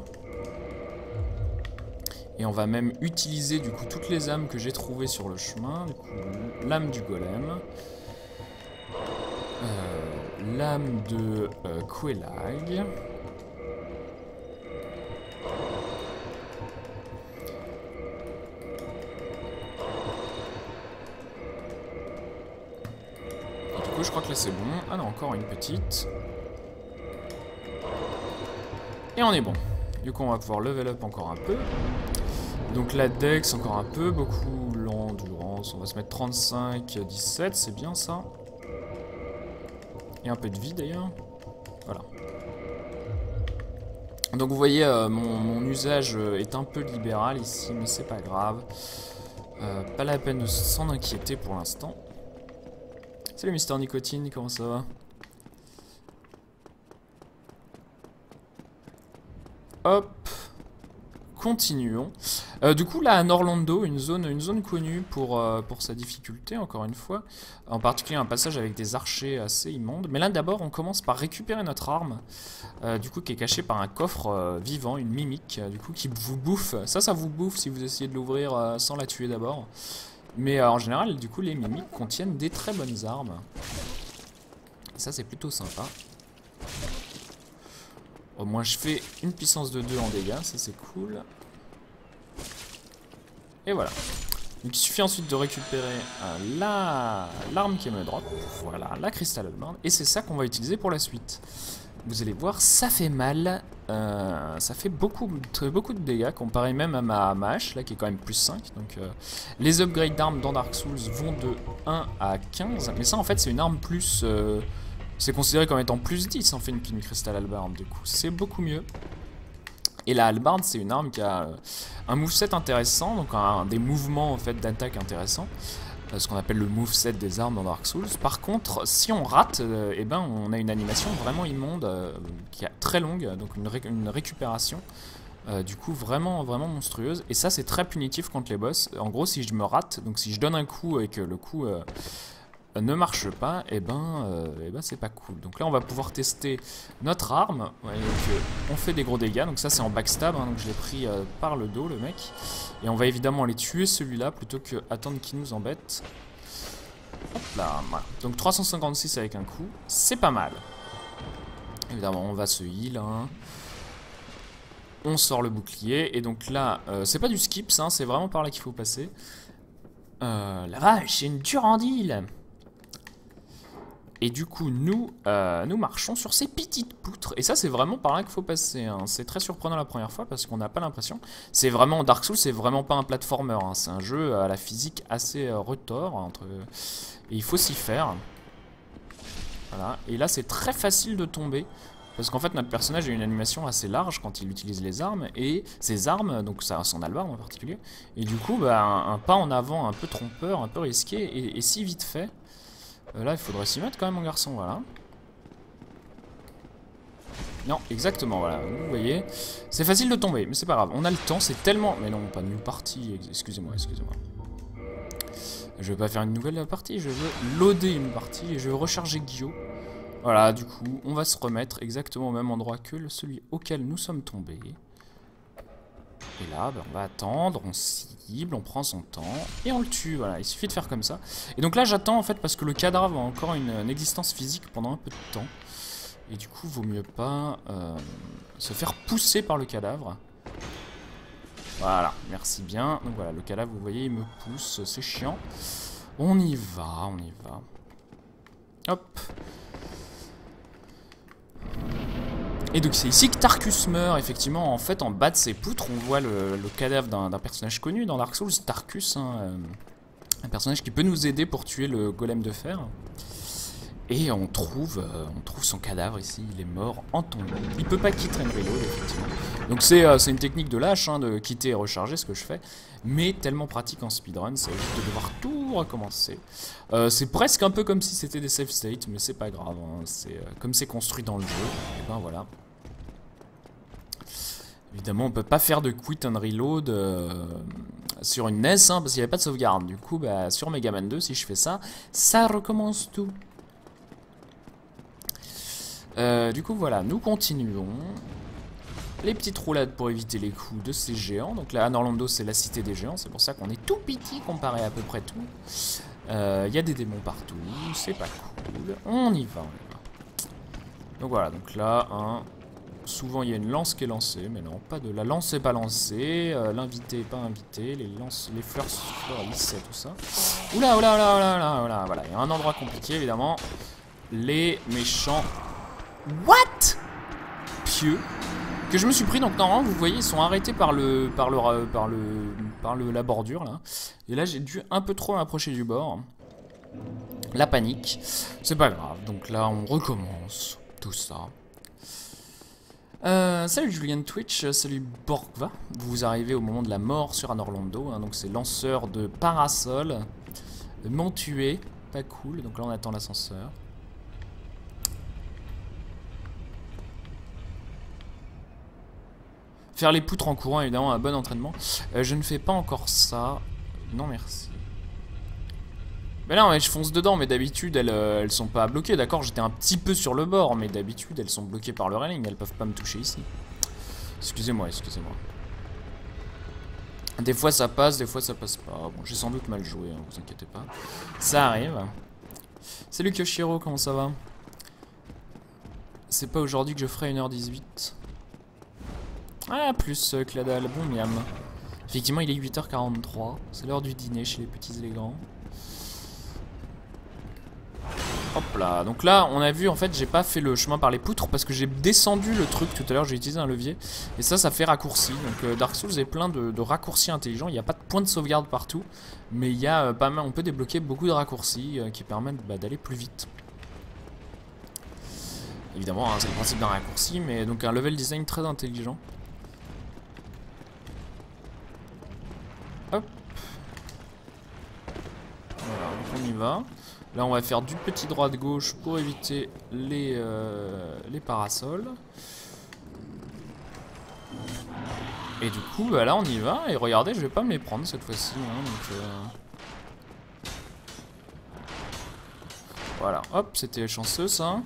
Et on va même utiliser du coup toutes les âmes que j'ai trouvées sur le chemin. Du coup, l'âme du golem. L'âme de Quelag. Je crois que là c'est bon. Ah non, encore une petite. Et on est bon. Du coup on va pouvoir level up encore un peu. Donc la dex encore un peu, beaucoup l'endurance défense, on va se mettre 35, 17, c'est bien ça. Et un peu de vie d'ailleurs. Voilà. Donc vous voyez, mon usage est un peu libéral ici, mais c'est pas grave. Pas la peine de s'en inquiéter pour l'instant. Salut Mister Nicotine, comment ça va? Hop. Continuons. Du coup là à Norlando, une zone connue pour sa difficulté, encore une fois. En particulier un passage avec des archers assez immondes. Mais là d'abord on commence par récupérer notre arme. Du coup qui est cachée par un coffre vivant, une mimique, du coup qui vous bouffe. Ça vous bouffe si vous essayez de l'ouvrir sans la tuer d'abord. Mais en général du coup les mimiques contiennent des très bonnes armes. Et ça c'est plutôt sympa. Au moins je fais une puissance de 2 en dégâts, ça c'est cool. Et voilà. Donc il suffit ensuite de récupérer l'arme qui me drop. Voilà, la Crystal Halberd. Et c'est ça qu'on va utiliser pour la suite. Vous allez voir, ça fait mal. Ça fait beaucoup de dégâts comparé même à ma hache, là qui est quand même plus 5. Donc les upgrades d'armes dans Dark Souls vont de 1 à 15. Mais ça en fait c'est une arme plus... c'est considéré comme étant plus 10 en fait qu'une Crystal Halberd, du coup c'est beaucoup mieux. Et la Halberd c'est une arme qui a un moveset intéressant, donc des mouvements en fait d'attaque intéressants, ce qu'on appelle le moveset des armes dans Dark Souls. Par contre si on rate, eh ben, on a une animation vraiment immonde qui est très longue, donc une récupération du coup vraiment monstrueuse. Et ça c'est très punitif contre les boss. En gros si je me rate, donc si je donne un coup et que le coup... ne marche pas, et ben c'est pas cool. Donc là on va pouvoir tester notre arme. Vous voyez on fait des gros dégâts, donc ça c'est en backstab, hein, donc je l'ai pris par le dos le mec. Et on va évidemment aller tuer celui-là plutôt que attendre qu'il nous embête. Hop là, voilà. Donc 356 avec un coup, c'est pas mal. Évidemment on va se heal, hein. On sort le bouclier, et donc là c'est pas du skip ça, c'est vraiment par là qu'il faut passer. La vache, c'est une durandile. Et du coup, nous marchons sur ces petites poutres. Et ça, c'est vraiment par là qu'il faut passer. Hein. C'est très surprenant la première fois parce qu'on n'a pas l'impression. C'est vraiment Dark Souls, c'est vraiment pas un platformer. Hein. C'est un jeu à la physique assez retors. Et il faut s'y faire. Voilà. Et là, c'est très facile de tomber. Parce qu'en fait, notre personnage a une animation assez large quand il utilise les armes. Et ses armes, donc son halberd en particulier. Et du coup, bah, un pas en avant un peu trompeur, un peu risqué. Et si vite fait. Là, il faudrait s'y mettre quand même, mon garçon, voilà. Non, exactement, voilà, vous voyez. C'est facile de tomber, mais c'est pas grave. On a le temps, c'est tellement... Mais non, pas de nouvelle partie, excusez-moi. Je veux pas faire une nouvelle partie, je veux loader une partie et je veux recharger Guillaume. Voilà, du coup, on va se remettre exactement au même endroit que celui auquel nous sommes tombés. Et là, ben, on va attendre, on cible, on prend son temps et on le tue. Voilà, il suffit de faire comme ça. Et donc là, j'attends en fait parce que le cadavre a encore une existence physique pendant un peu de temps. Et du coup, vaut mieux pas se faire pousser par le cadavre. Voilà, merci bien. Donc voilà, le cadavre, vous voyez, il me pousse, c'est chiant. On y va, Hop. Et donc c'est ici que Tarkus meurt, effectivement, en fait en bas de ces poutres on voit le cadavre d'un personnage connu dans Dark Souls, Tarkus, hein, un personnage qui peut nous aider pour tuer le golem de fer. Et on trouve son cadavre ici, il est mort en tombant. Il peut pas quitter un reload, effectivement. Donc c'est une technique de lâche, hein, de quitter et recharger, ce que je fais. Mais tellement pratique en speedrun, c'est juste de devoir tout recommencer. C'est presque un peu comme si c'était des save states, mais c'est pas grave. Hein, comme c'est construit dans le jeu, et ben voilà. Évidemment, on peut pas faire de quit and reload sur une NES, hein, parce qu'il n'y avait pas de sauvegarde. Du coup, bah, sur Mega Man 2, si je fais ça, ça recommence tout. Du coup voilà, nous continuons. Les petites roulades pour éviter les coups de ces géants. Donc là à Norlando c'est la cité des géants. C'est pour ça qu'on est tout petit comparé à peu près tout. Il y a des démons partout. C'est pas cool. On y va. Donc voilà, donc là hein, souvent il y a une lance qui est lancée. Mais non, pas de la lance n'est pas lancée. L'invité n'est pas invité. Les fleurs fleurissent et tout ça. Oula, oula, oula, oula, oula, oula. Voilà, il y a un endroit compliqué évidemment. Les méchants. What? Pieux. Que je me suis pris, donc normalement vous voyez ils sont arrêtés par le par la bordure là. Et là j'ai dû un peu trop m'approcher du bord. La panique. C'est pas grave. Donc là on recommence tout ça. Salut Julien Twitch, salut Borgva. Vous arrivez au moment de la mort sur un Orlando. Hein, donc c'est lanceur de parasol. M'ont tué. Pas cool. Donc là on attend l'ascenseur. Faire les poutres en courant, évidemment, un bon entraînement. Je ne fais pas encore ça. Non, merci. Mais non, mais je fonce dedans, mais d'habitude, elles sont pas bloquées, d'accord? J'étais un petit peu sur le bord, mais d'habitude, elles sont bloquées par le railing. Elles peuvent pas me toucher ici. Excusez-moi, excusez-moi. Des fois, ça passe, des fois, ça passe pas. Bon, j'ai sans doute mal joué, hein, vous inquiétez pas. Ça arrive. Salut Kyoshiro, comment ça va? C'est pas aujourd'hui que je ferai 1h18. Ah, plus Cladal, bon miam. Effectivement, il est 8h43. C'est l'heure du dîner chez les petits et les grands. Hop là. Donc là, on a vu, en fait, j'ai pas fait le chemin par les poutres parce que j'ai descendu le truc tout à l'heure. J'ai utilisé un levier. Et ça fait raccourci. Donc Dark Souls est plein de raccourcis intelligents. Il n'y a pas de point de sauvegarde partout. Mais il y a pas mal. On peut débloquer beaucoup de raccourcis qui permettent d'aller plus vite. Évidemment, hein, c'est le principe d'un raccourci. Mais donc un level design très intelligent. Hop. Voilà, donc on y va. Là, on va faire du petit droite-gauche pour éviter les parasols. Et du coup, bah là, on y va. Et regardez, je vais pas me les prendre cette fois-ci. Hein, voilà, hop, c'était chanceux ça.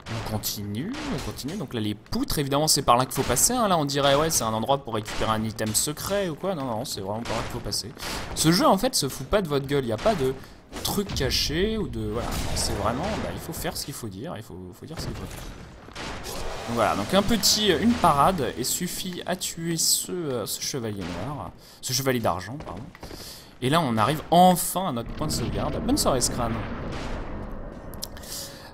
On continue, on continue. Donc là, les poutres, évidemment, c'est par là qu'il faut passer. Hein. Là, on dirait, ouais, c'est un endroit pour récupérer un item secret ou quoi. Non, non, c'est vraiment par là qu'il faut passer. Ce jeu, en fait, se fout pas de votre gueule. Il n'y a pas de truc caché ou de... Voilà, c'est vraiment... Bah, il faut faire ce qu'il faut dire. Il faut dire ce qu'il faut faire. Donc voilà, donc une parade et suffit à tuer ce chevalier noir. Ce chevalier d'argent, pardon. Et là, on arrive enfin à notre point de sauvegarde. Bonne soirée, Scran.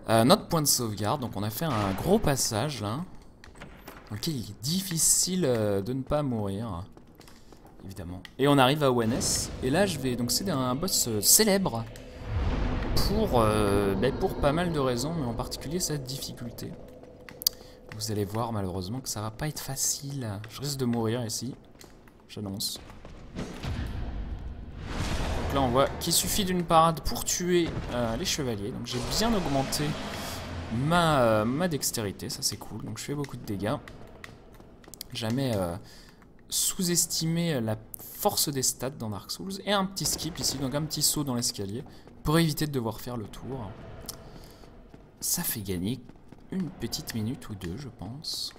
Notre point de sauvegarde, donc on a fait un gros passage là, dans lequel il est difficile de ne pas mourir, évidemment. Et on arrive à ONS, et là je vais donc céder à un boss célèbre pour pas mal de raisons, mais en particulier sa difficulté. Vous allez voir malheureusement que ça va pas être facile, je risque de mourir ici, j'annonce. Donc là on voit qu'il suffit d'une parade pour tuer les chevaliers. Donc j'ai bien augmenté ma dextérité, ça c'est cool. Donc je fais beaucoup de dégâts. Jamais sous-estimer la force des stats dans Dark Souls. Et un petit skip ici, donc un petit saut dans l'escalier pour éviter de devoir faire le tour. Ça fait gagner une petite minute ou deux je pense.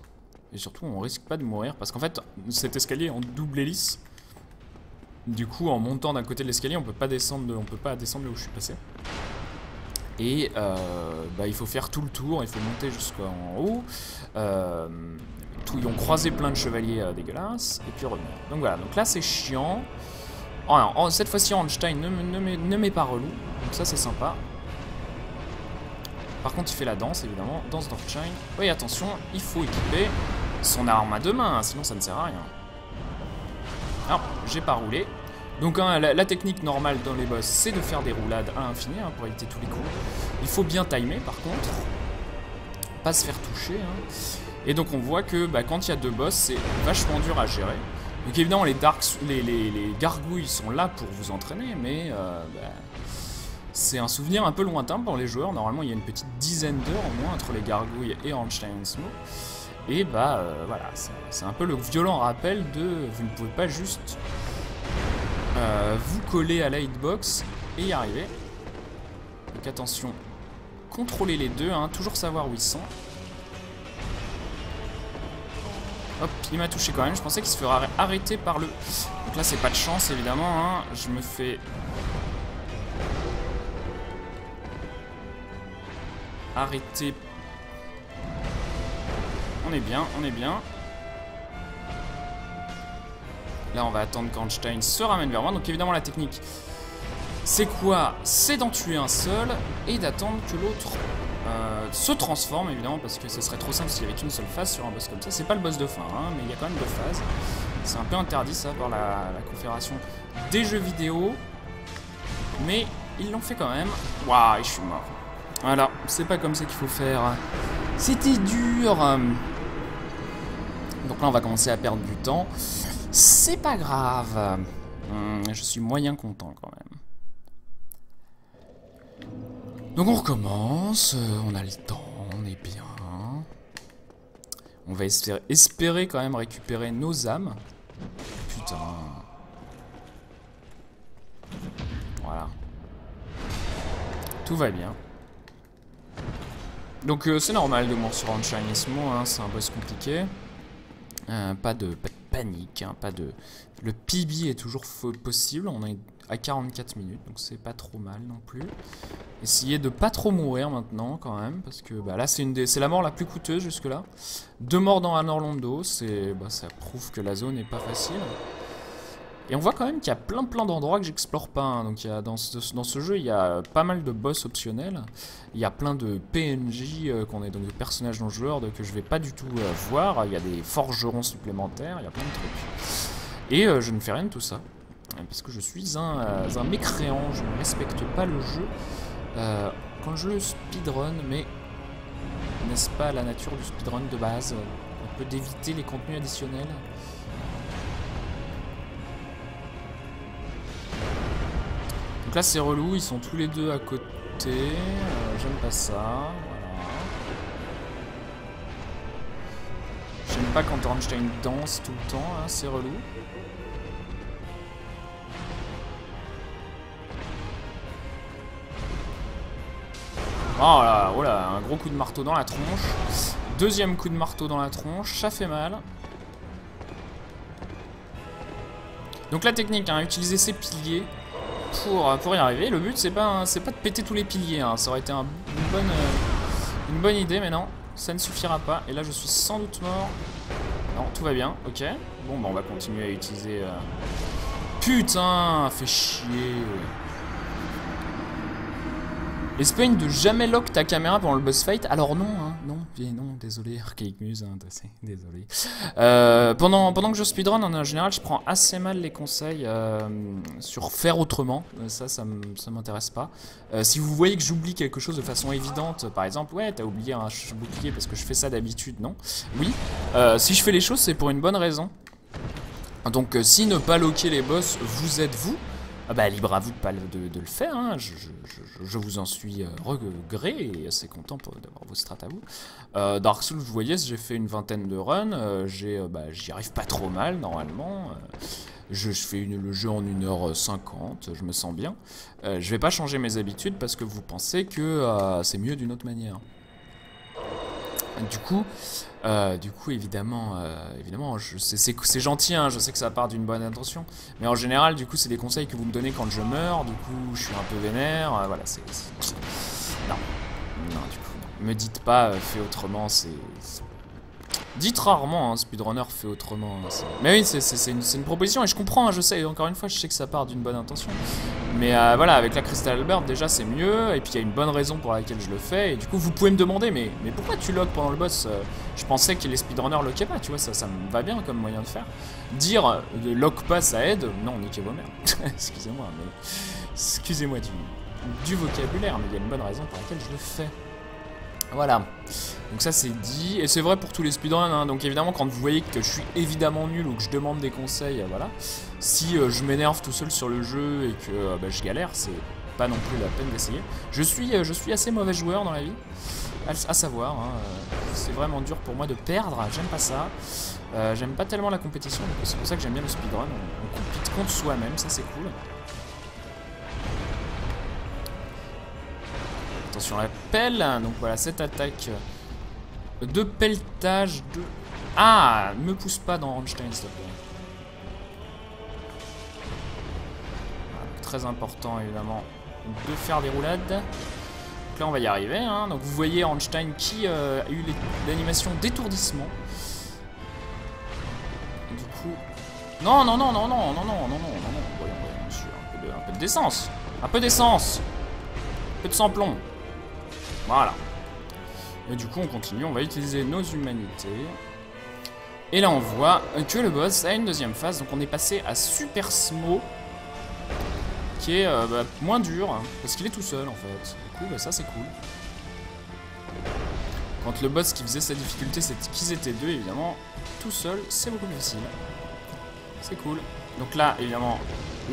Et surtout on risque pas de mourir parce qu'en fait cet escalier est en double hélice. Du coup, en montant d'un côté de l'escalier, on peut pas descendre là où je suis passé. Et bah, il faut faire tout le tour, il faut monter jusqu'en haut. Ils ont croisé plein de chevaliers dégueulasses, et puis revenir. Donc voilà, donc là c'est chiant. Oh, non, cette fois-ci, Ornstein ne m'est pas relou, donc ça c'est sympa. Par contre, il fait la danse, évidemment, danse d'Ornstein. Oui, attention, il faut équiper son arme à deux mains, hein, sinon ça ne sert à rien. Alors, j'ai pas roulé. Donc hein, la technique normale dans les boss, c'est de faire des roulades à l'infini hein, pour éviter tous les coups. Il faut bien timer par contre. Pas se faire toucher. Hein. Et donc on voit que bah, quand il y a deux boss, c'est vachement dur à gérer. Donc évidemment les gargouilles sont là pour vous entraîner, mais bah, c'est un souvenir un peu lointain pour les joueurs. Normalement il y a une petite dizaine d'heures au moins entre les gargouilles et Ornstein Snow. Et bah voilà, c'est un peu le violent rappel de vous ne pouvez pas juste vous coller à la hitbox et y arriver. Donc attention, contrôlez les deux, hein, toujours savoir où ils sont. Hop, il m'a touché quand même, je pensais qu'il se ferait arrêter par le... Donc là c'est pas de chance évidemment, hein. Je me fais... arrêter. On est bien, on est bien. Là, on va attendre qu'Ornstein se ramène vers moi. Donc, évidemment, la technique, c'est quoi? C'est d'en tuer un seul et d'attendre que l'autre se transforme évidemment parce que ce serait trop simple s'il y avait qu'une seule phase sur un boss comme ça. C'est pas le boss de fin, hein, mais il y a quand même 2 phases. C'est un peu interdit ça par la confédération des jeux vidéo. Mais ils l'ont fait quand même. Waouh, je suis mort. Voilà, c'est pas comme ça qu'il faut faire. C'était dur. Donc là on va commencer à perdre du temps. C'est pas grave. Je suis moyen content quand même. Donc on recommence, on a le temps, on est bien. On va espérer quand même récupérer nos âmes. Putain. Voilà. Tout va bien. Donc c'est normal de mourir sur Unshine Ismo, hein, c'est un boss compliqué. Pas de panique, hein, pas de... Le PB est toujours possible, on est à 44 minutes, donc c'est pas trop mal non plus. Essayez de pas trop mourir maintenant quand même, parce que bah, là c'est la mort la plus coûteuse jusque là. 2 morts dans Anor Londo, ça prouve que la zone n'est pas facile. Et on voit quand même qu'il y a plein d'endroits que j'explore pas, hein. Donc dans ce jeu il y a pas mal de boss optionnels. Il y a plein de PNJ qu'on est donc de personnages non joueurs que je vais pas du tout voir. Il y a des forgerons supplémentaires, il y a plein de trucs. Et je ne fais rien de tout ça. Parce que je suis un mécréant, je ne respecte pas le jeu. Quand je le speedrun, mais n'est-ce pas la nature du speedrun de base? On peut d'éviter les contenus additionnels. Donc là c'est relou, ils sont tous les deux à côté. J'aime pas ça. Voilà. J'aime pas quand Ornstein danse tout le temps, hein, c'est relou. Oh là, oh là, un gros coup de marteau dans la tronche. Deuxième coup de marteau dans la tronche, ça fait mal. Donc la technique, hein, utiliser ses piliers pour y arriver. Le but c'est pas de péter tous les piliers, hein. Ça aurait été une bonne idée, mais non, ça ne suffira pas. Et là je suis sans doute mort. Non, tout va bien, ok. Bon bah on va continuer à utiliser... Putain, fait chier. Espègne de jamais lock ta caméra pendant le boss fight. Alors non, hein, non, désolé, Archaic Muse, hein, désolé. Pendant que je speedrun, en général, je prends assez mal les conseils sur faire autrement. Ça m'intéresse pas. Si vous voyez que j'oublie quelque chose de façon évidente, par exemple, ouais, t'as oublié un bouclier parce que je fais ça d'habitude, non? Oui. Si je fais les choses, c'est pour une bonne raison. Donc, si ne pas locker les boss, vous êtes vous. Ah bah libre à vous de le faire, hein. Je vous en suis regré et assez content d'avoir vos strats à vous. Dark Souls, vous voyez, j'ai fait une vingtaine de runs, j'y arrive pas trop mal normalement. Je fais le jeu en 1h50, je me sens bien. Je vais pas changer mes habitudes parce que vous pensez que c'est mieux d'une autre manière. Du coup, évidemment, c'est gentil, hein, je sais que ça part d'une bonne intention, mais en général, du coup, c'est des conseils que vous me donnez quand je meurs. Du coup, je suis un peu vénère. Voilà, non, du coup, non. Me dites pas, fais autrement. Dites rarement, hein, speedrunner fait autrement. Mais oui, c'est une proposition et je comprends, hein, je sais. Encore une fois, je sais que ça part d'une bonne intention. Mais voilà, avec la Crystal Albert, déjà c'est mieux. Et puis il y a une bonne raison pour laquelle je le fais. Et du coup, vous pouvez me demander, mais pourquoi tu lock pendant le boss? Je pensais que les speedrunners loquaient pas, tu vois, ça me va bien comme moyen de faire. Dire lock pas, ça aide. Non, niquez vos mères. Excusez-moi, mais. Excusez-moi du vocabulaire, mais il y a une bonne raison pour laquelle je le fais. Voilà, donc ça c'est dit, et c'est vrai pour tous les speedruns, hein. Donc évidemment quand vous voyez que je suis évidemment nul ou que je demande des conseils, voilà. Si je m'énerve tout seul sur le jeu et que je galère, c'est pas non plus la peine d'essayer. Je suis assez mauvais joueur dans la vie, à savoir, hein, c'est vraiment dur pour moi de perdre, j'aime pas ça. J'aime pas tellement la compétition, donc c'est pour ça que j'aime bien le speedrun, on compite contre soi-même, ça c'est cool. Attention à la pelle, donc voilà cette attaque de pelletage de... Ah, me pousse pas dans Ornstein, s'il te plaît. Voilà, très important évidemment de faire des roulades. Donc là on va y arriver, hein. Donc vous voyez Ornstein qui a eu l'animation d'étourdissement. Du coup... Non, voyons, monsieur, un peu d'essence. Un peu d'essence. Un peu de sans-plomb. Voilà. Et du coup on continue, on va utiliser nos humanités. Et là on voit que le boss a une deuxième phase, donc on est passé à Super Smo, qui est moins dur, hein, parce qu'il est tout seul en fait. Du coup ça c'est cool. Quand le boss qui faisait sa difficulté, c'est qu'ils étaient deux, évidemment, tout seul, c'est beaucoup plus facile. C'est cool. Donc là, évidemment,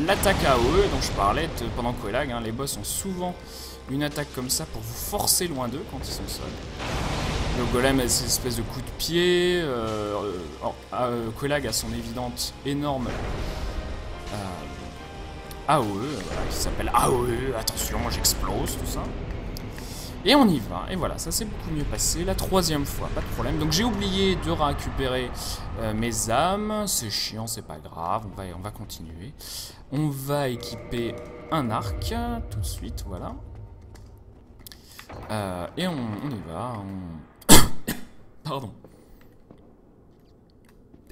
l'attaque AOE dont je parlais pendant Quelaag, hein, les boss ont souvent une attaque comme ça pour vous forcer loin d'eux quand ils sont seuls. Le golem a cette espèce de coup de pied. Quelaag a son évidente énorme AOE, qui s'appelle AOE, attention, j'explose, tout ça. Et on y va, et voilà, ça s'est beaucoup mieux passé, la troisième fois, pas de problème. Donc j'ai oublié de récupérer mes âmes, c'est chiant, c'est pas grave, on va continuer. On va équiper un arc, tout de suite, voilà. Et on y va, Pardon.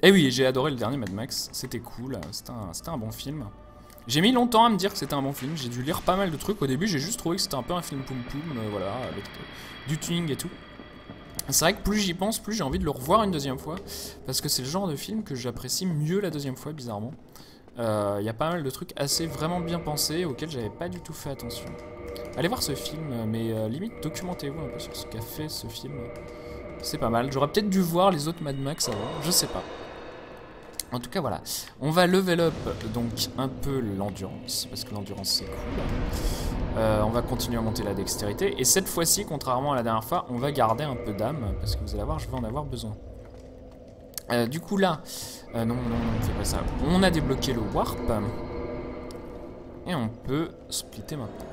Et oui, j'ai adoré le dernier Mad Max, c'était cool, c'était un bon film. J'ai mis longtemps à me dire que c'était un bon film, j'ai dû lire pas mal de trucs. Au début, j'ai juste trouvé que c'était un peu un film poum poum, voilà, avec du tuning et tout. C'est vrai que plus j'y pense, plus j'ai envie de le revoir une deuxième fois, parce que c'est le genre de film que j'apprécie mieux la deuxième fois, bizarrement. Il y a pas mal de trucs assez vraiment bien pensés, auxquels j'avais pas du tout fait attention. Allez voir ce film, mais limite documentez-vous un peu sur ce qu'a fait ce film. C'est pas mal, j'aurais peut-être dû voir les autres Mad Max avant, je sais pas. En tout cas voilà, on va level up donc un peu l'endurance, parce que l'endurance c'est cool. On va continuer à monter la dextérité, et cette fois-ci, contrairement à la dernière fois, on va garder un peu d'âme, parce que vous allez voir, je vais en avoir besoin. Du coup là, non, on fait pas ça. On a débloqué le warp, et on peut splitter maintenant.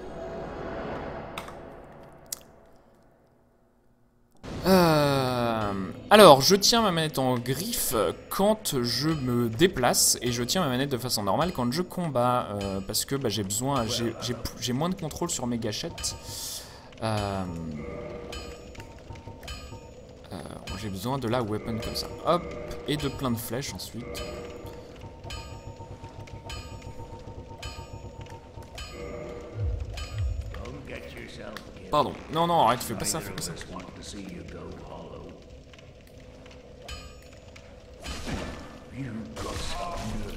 Alors, je tiens ma manette en griffe quand je me déplace et je tiens ma manette de façon normale quand je combats parce que j'ai besoin, j'ai moins de contrôle sur mes gâchettes. J'ai besoin de la weapon comme ça. Hop, et de plein de flèches ensuite. Pardon, non, arrête, fais pas ça, fais pas ça.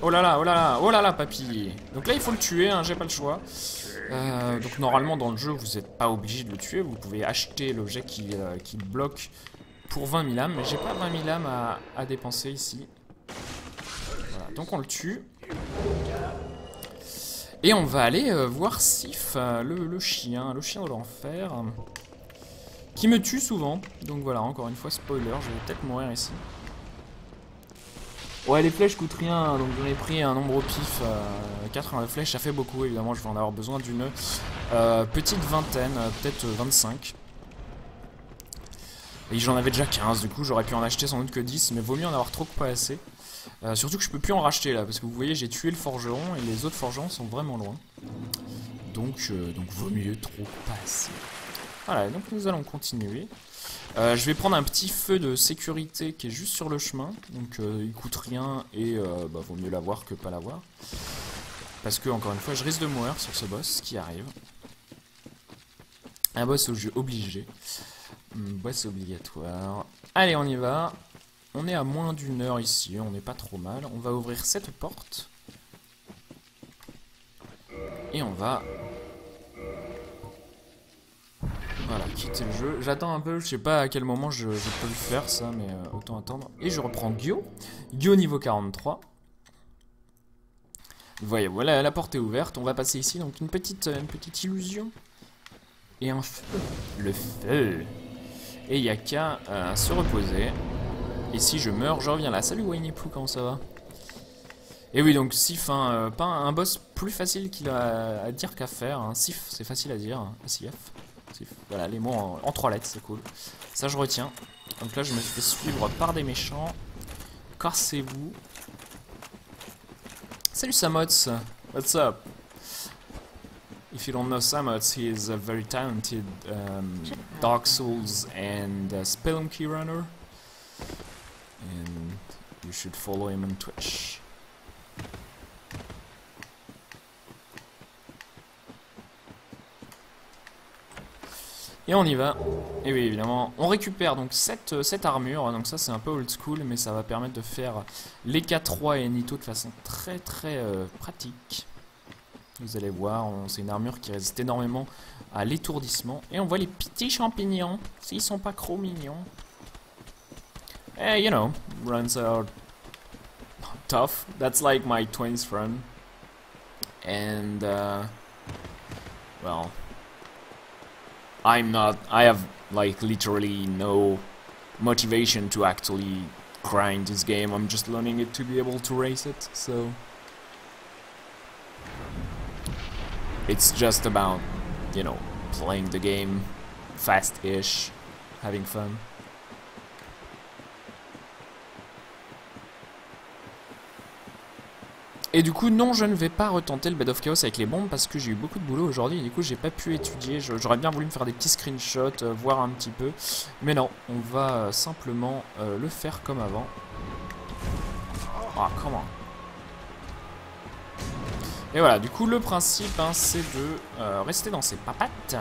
Oh là là, papy. Donc là, il faut le tuer, hein, j'ai pas le choix. Donc normalement, dans le jeu, vous n'êtes pas obligé de le tuer. Vous pouvez acheter l'objet qui bloque pour 20 000 âmes. Mais j'ai pas 20 000 âmes à dépenser ici. Voilà, donc on le tue. Et on va aller voir Sif, le chien de l'enfer. Qui me tue souvent. Donc voilà, encore une fois, spoiler, je vais peut-être mourir ici. Ouais, les flèches coûtent rien, donc j'en ai pris un nombre au pif. 80 flèches, ça fait beaucoup, évidemment, je vais en avoir besoin d'une petite vingtaine, peut-être 25. Et j'en avais déjà 15, du coup j'aurais pu en acheter sans doute que 10, mais vaut mieux en avoir trop que pas assez. Surtout que je peux plus en racheter là, parce que vous voyez, j'ai tué le forgeron et les autres forgerons sont vraiment loin. Donc vaut mieux trop que pas assez. Voilà, donc nous allons continuer. Je vais prendre un petit feu de sécurité qui est juste sur le chemin, donc il coûte rien et vaut mieux l'avoir que pas l'avoir. Parce que, encore une fois, je risque de mourir sur ce boss qui arrive. Un boss au jeu obligé. Boss obligatoire. Allez, on y va. On est à moins d'une heure ici, on n'est pas trop mal. On va ouvrir cette porte. Et on va... Voilà, quitter le jeu. J'attends un peu, je sais pas à quel moment je peux le faire ça, mais autant attendre. Et je reprends Gyo. Gyo niveau 43. Vous voyez, voilà, la porte est ouverte. On va passer ici, donc une petite illusion. Et un feu. Le feu. Et il n'y a qu'à se reposer. Et si je meurs, je reviens là. Salut Winnie-Pooh, comment ça va? Et oui, donc Sif, pas un boss plus facile qu'il a à dire qu'à faire. Hein. Sif, c'est facile à dire. Hein. Sif. Voilà, les mots en 3 lettres, c'est cool. Ça, je retiens. Donc là, je me suis fait suivre par des méchants. Cassez-vous. Salut Samots. What's up? If you don't know Samots, he is a very talented Dark Souls and Spelunky runner. And you should follow him on Twitch. Et on y va. Et oui, évidemment, on récupère donc cette armure. Donc ça, c'est un peu old school, mais ça va permettre de faire les K3 et Nito de façon très pratique. Vous allez voir, c'est une armure qui résiste énormément à l'étourdissement. Et on voit les petits champignons, s'ils sont pas trop mignons. Eh, you know, runs are tough. That's like my twins friend. And, well, I have like literally no motivation to actually grind this game. I'm just learning it to be able to race it, so it's just about, you know, playing the game fast-ish, having fun. Et du coup, non, je ne vais pas retenter le Bed of Chaos avec les bombes parce que j'ai eu beaucoup de boulot aujourd'hui et du coup, j'ai pas pu étudier. J'aurais bien voulu me faire des petits screenshots, voir un petit peu. Mais non, on va simplement le faire comme avant. Ah, comment? Et voilà, du coup, le principe, hein, c'est de rester dans ses papates,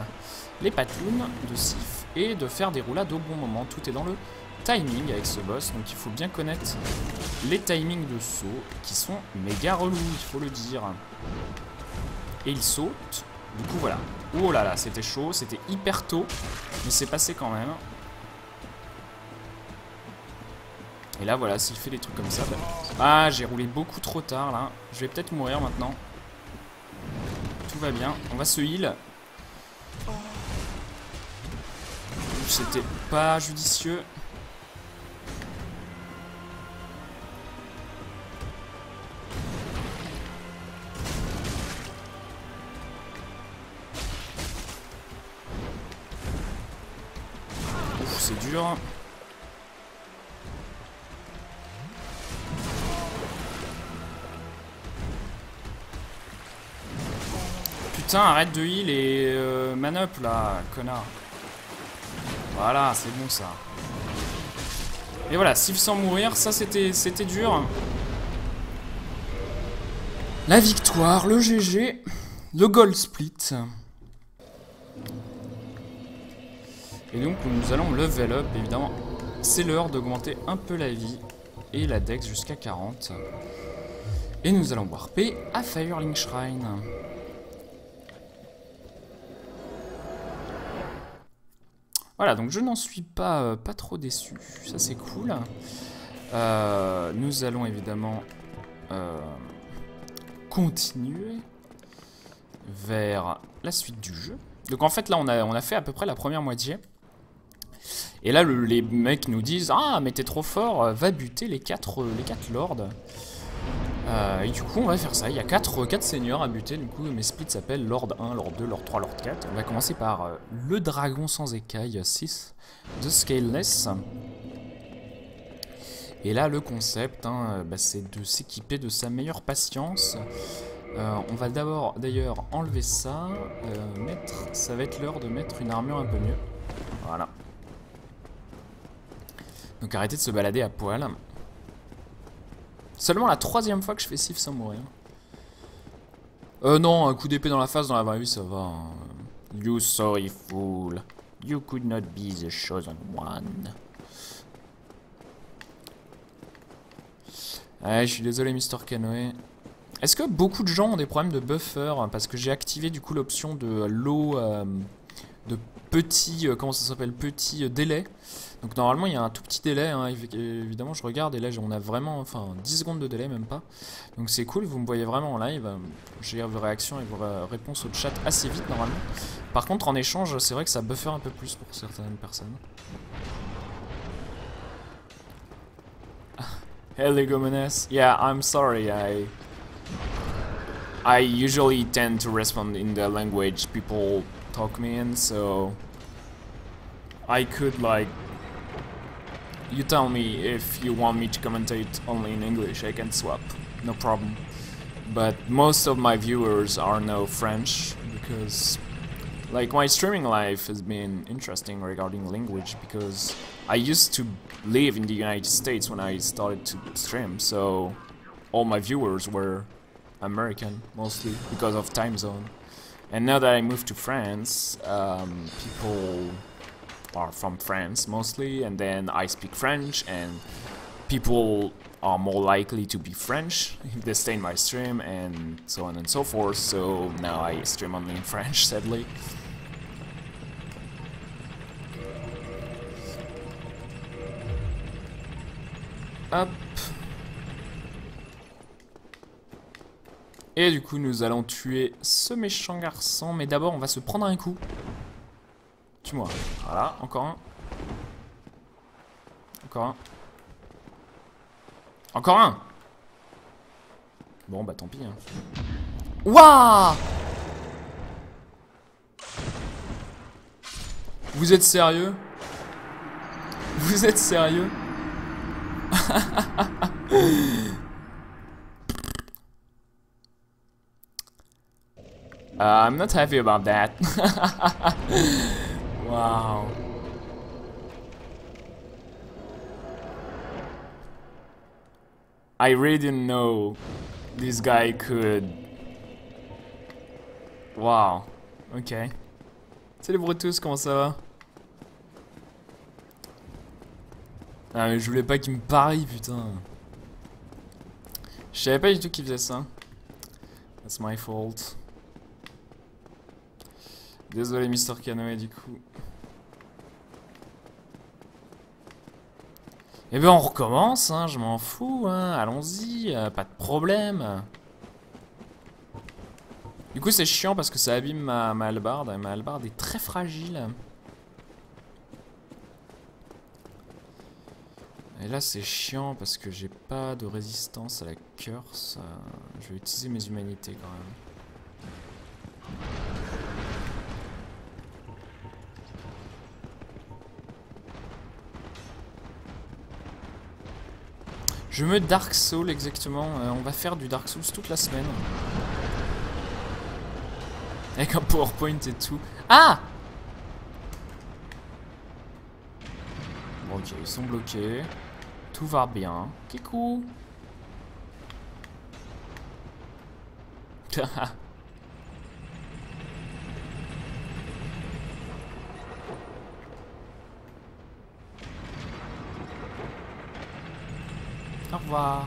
les patounes de Sif, et de faire des roulades au bon moment. Tout est dans le timing avec ce boss, donc il faut bien connaître les timings de saut qui sont méga relous, il faut le dire. Et il saute, du coup voilà. Oh là là, c'était chaud, c'était hyper tôt, mais c'est passé quand même. Et là voilà, s'il fait des trucs comme ça, bah... ah, j'ai roulé beaucoup trop tard là, je vais peut-être mourir maintenant. Tout va bien, on va se heal. C'était pas judicieux. C'est dur. Putain, arrête de heal et man up là, connard. Voilà, c'est bon ça. Et voilà, Sif sans mourir, ça c'était dur. La victoire, le GG, le gold split. Et donc nous allons level up, évidemment. C'est l'heure d'augmenter un peu la vie et la dex jusqu'à 40. Et nous allons warper à Firelink Shrine. Voilà, donc je n'en suis pas trop déçu, ça c'est cool. Nous allons évidemment continuer vers la suite du jeu. Donc en fait là on a fait à peu près la première moitié. Et là les mecs nous disent « Ah mais t'es trop fort, va buter les 4 lords ». Et du coup on va faire ça, il y a 4 seigneurs à buter, du coup mes splits s'appellent Lord 1, Lord 2, Lord 3, Lord 4. On va commencer par le dragon sans écaille 6 de Scaleless. Et là le concept hein, c'est de s'équiper de sa meilleure patience. On va d'abord d'ailleurs enlever ça, ça va être l'heure de mettre une armure un peu mieux. Voilà. Donc arrêtez de se balader à poil. Seulement la 3e fois que je fais Sif sans mourir. Non, un coup d'épée dans la face dans la vraie vie ça va. Hein. You sorry fool. You could not be the chosen one. Ouais, je suis désolé Mr. Canoë. Est-ce que beaucoup de gens ont des problèmes de buffer? Parce que j'ai activé du coup l'option de l'eau de petit, comment ça s'appelle, petit délai. Donc normalement il y a un tout petit délai, hein, évidemment je regarde et là on a vraiment, enfin 10 secondes de délai même pas. Donc c'est cool, vous me voyez vraiment en live, j'ai vos réactions et vos réponses au chat assez vite normalement. Par contre en échange c'est vrai que ça buffer un peu plus pour certaines personnes. Hey Legomenes, yeah I'm sorry, I usually tend to respond in the language people talk me in, so I could like, you tell me if you want me to commentate only in English, I can swap, no problem. But most of my viewers are no French, because like my streaming life has been interesting regarding language, because I used to live in the United States when I started to stream, so all my viewers were American mostly because of time zone. And now that I moved to France, people are from France mostly, and then I speak French, and people are more likely to be French if they stay in my stream, and so on and so forth. So now I stream only in French, sadly. Hop. Et du coup, nous allons tuer ce méchant garçon. Mais d'abord, on va se prendre un coup. Tue-moi. Voilà, encore un. Encore un. Encore un. Bon, bah tant pis. Hein. Waouh! Vous êtes sérieux? Vous êtes sérieux? I'm not happy about that. Wow. I really didn't know this guy could. Wow. Ok. Salut Brutus, comment ça va? Ah mais je voulais pas qu'il me parie, putain. Je savais pas du tout qu'il faisait ça. That's my fault. Désolé Mister Canoë du coup. Eh ben on recommence, hein, je m'en fous, hein, allons-y, pas de problème. Du coup c'est chiant parce que ça abîme ma hallebarde, ma hallebarde est très fragile. Et là c'est chiant parce que j'ai pas de résistance à la curse. Je vais utiliser mes humanités quand même. Je me Dark Souls exactement, on va faire du Dark Souls toute la semaine. Avec un PowerPoint et tout. Ah! Bon, ok, ils sont bloqués. Tout va bien. Kikou! Au revoir.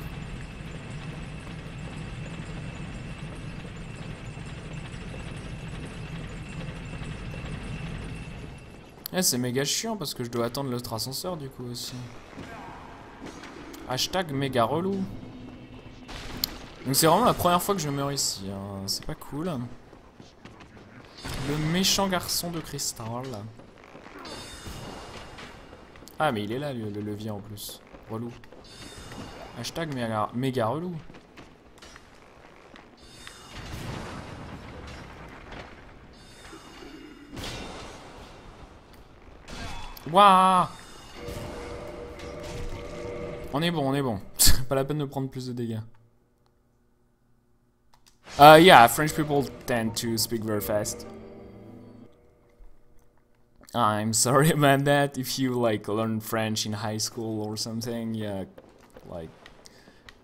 Eh, c'est méga chiant parce que je dois attendre l'autre ascenseur du coup aussi. Hashtag méga relou. Donc c'est vraiment la première fois que je meurs ici, hein. C'est pas cool. Le méchant garçon de cristal. Ah mais il est là le levier en plus. Relou. Hashtag méga relou. Waouh! On est bon, on est bon. Pas la peine de prendre plus de dégâts. Yeah, French people tend to speak very fast. I'm sorry about that. If you like learn French in high school or something, yeah, like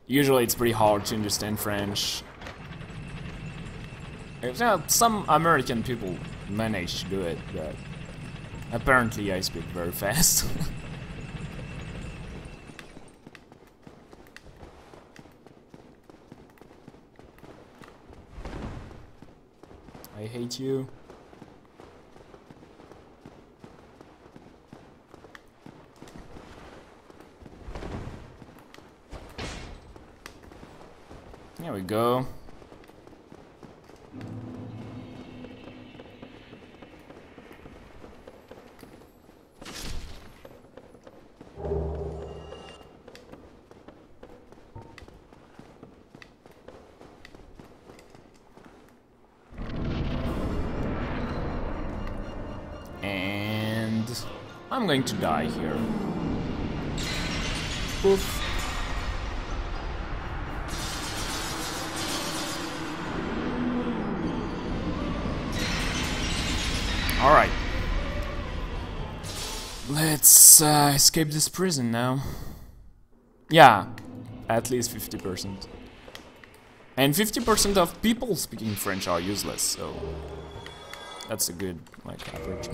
usually it's pretty hard to understand French. Some American people manage to do it, but apparently I speak very fast. I hate you. There we go. And I'm going to die here. Poof. Alright. Let's escape this prison now. Yeah, at least 50%. And 50% of people speaking French are useless, so that's a good, like, average.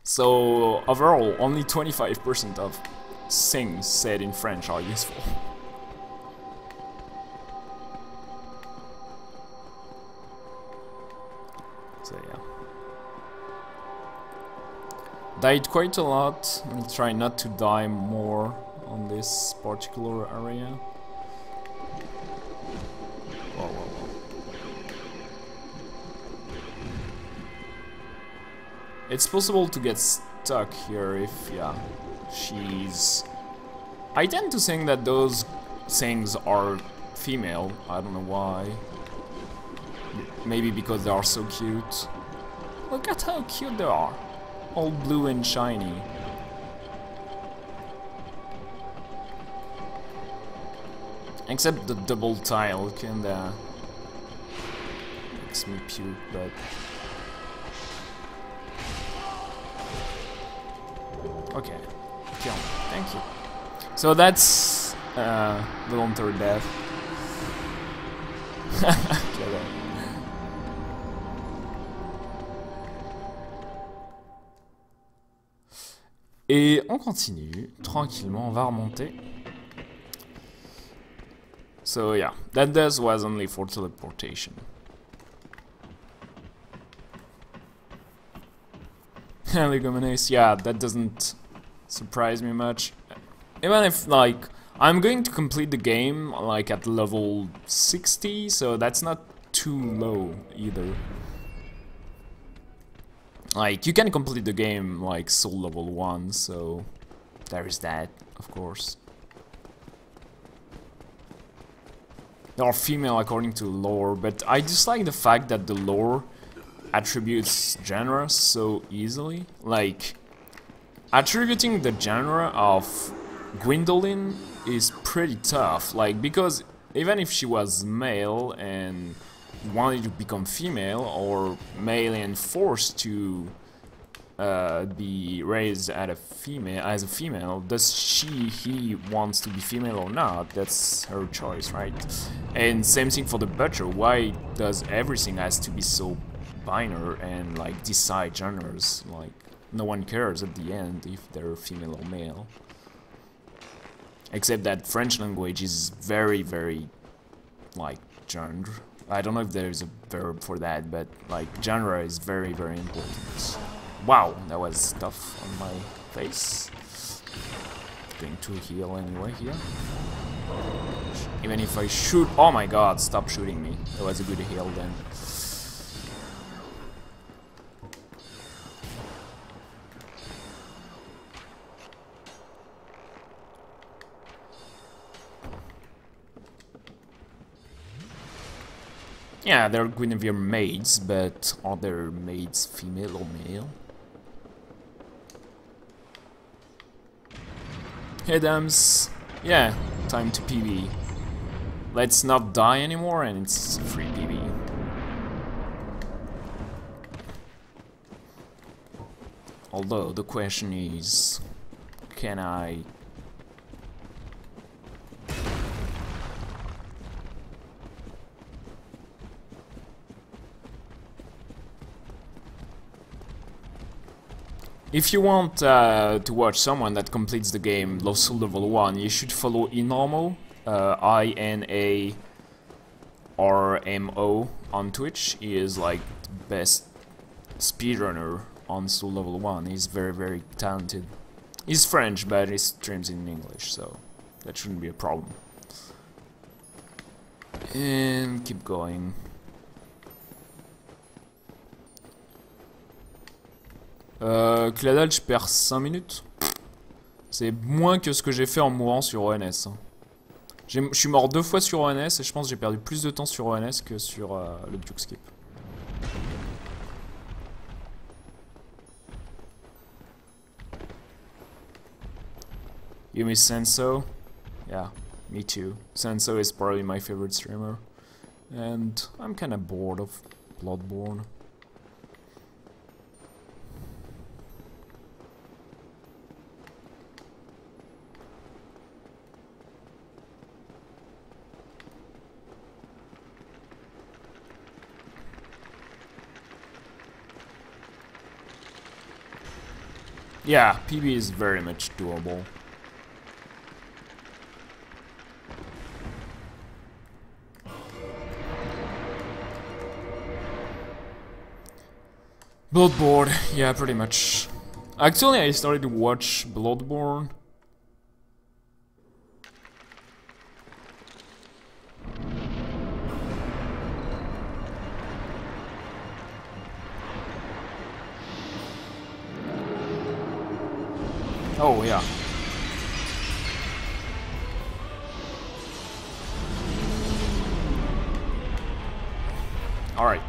So overall, only 25% of things said in French are useful. So yeah. Died quite a lot. I'll try not to die more on this particular area. Whoa, whoa, whoa. It's possible to get stuck here if, yeah, she's... I tend to think that those things are female. I don't know why. Maybe because they are so cute. Look at how cute they are. All blue and shiny. Except the double tile kinda makes me puke, but... Okay, kill me. Thank you. So that's voluntary death. Et on continue, tranquillement, on va remonter. So yeah, that death was only for teleportation. Legomenace, yeah, that doesn't surprise me much. Even if, like, I'm going to complete the game, like, at level 60, so that's not too low, either. Like, you can complete the game, like, soul level 1, so there is that, of course. They are female according to lore, but I dislike the fact that the lore attributes genre so easily. Like, attributing the genre of Gwyndolin is pretty tough, like, because even if she was male and wanted to become female, or male and forced to be raised as a female, does he wants to be female or not? That's her choice, right? And same thing for the butcher. Why does everything has to be so binary and, like, decide genres? Like, no one cares at the end if they're female or male. Except that French language is very, very, like, genre. I don't know if there's a verb for that, but, like, genre is very, very important. Wow, that was tough on my face. Going to heal anyway here. Even if I shoot... Oh my god, stop shooting me. That was a good heal then. Yeah, they're Guinevere maids, but are their maids female or male? Hey Dams, yeah, time to PB. Let's not die anymore and it's free PB. Although the question is, can I... If you want to watch someone that completes the game Soul Level 1, you should follow Inormo, INARMO on Twitch. He is like the best speedrunner on Soul Level 1. He's very, very talented. He's French, but he streams in English, so that shouldn't be a problem. And keep going. Cladal, je perds 5 minutes. C'est moins que ce que j'ai fait en mourant sur ONS. Je suis mort 2 fois sur ONS et je pense que j'ai perdu plus de temps sur ONS que sur le Duke Skip. You miss Senso? Yeah, me too. Senso is probably my favorite streamer. And I'm kinda bored of Bloodborne. Yeah, PB is very much doable. Bloodborne, yeah, pretty much. Actually, I started to watch Bloodborne. Oh, yeah. Alright.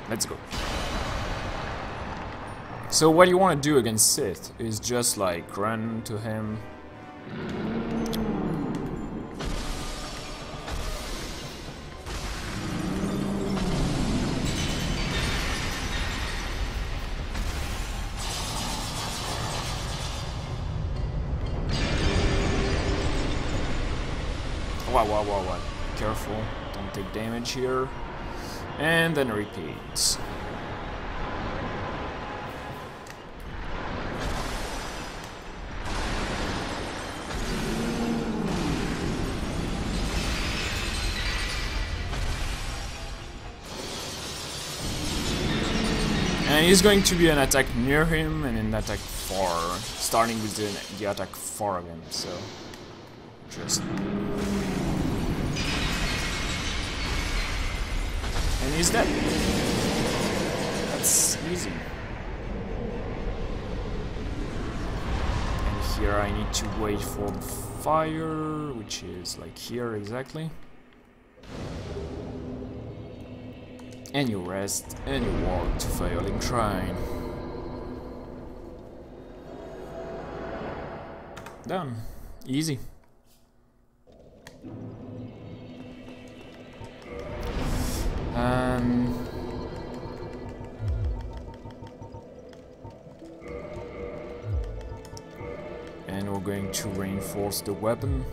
Let's go. So what you want to do against Sith is just like run to him. Wow. Careful, don't take damage here. And then repeat. And he's going to be an attack near him and an attack far, starting with the attack far of him, so just... And he's dead. That's easy. And here I need to wait for the fire, which is like here exactly. And you rest, and you walk to Firelink Shrine. Done. Easy. And we're going to reinforce the weapon,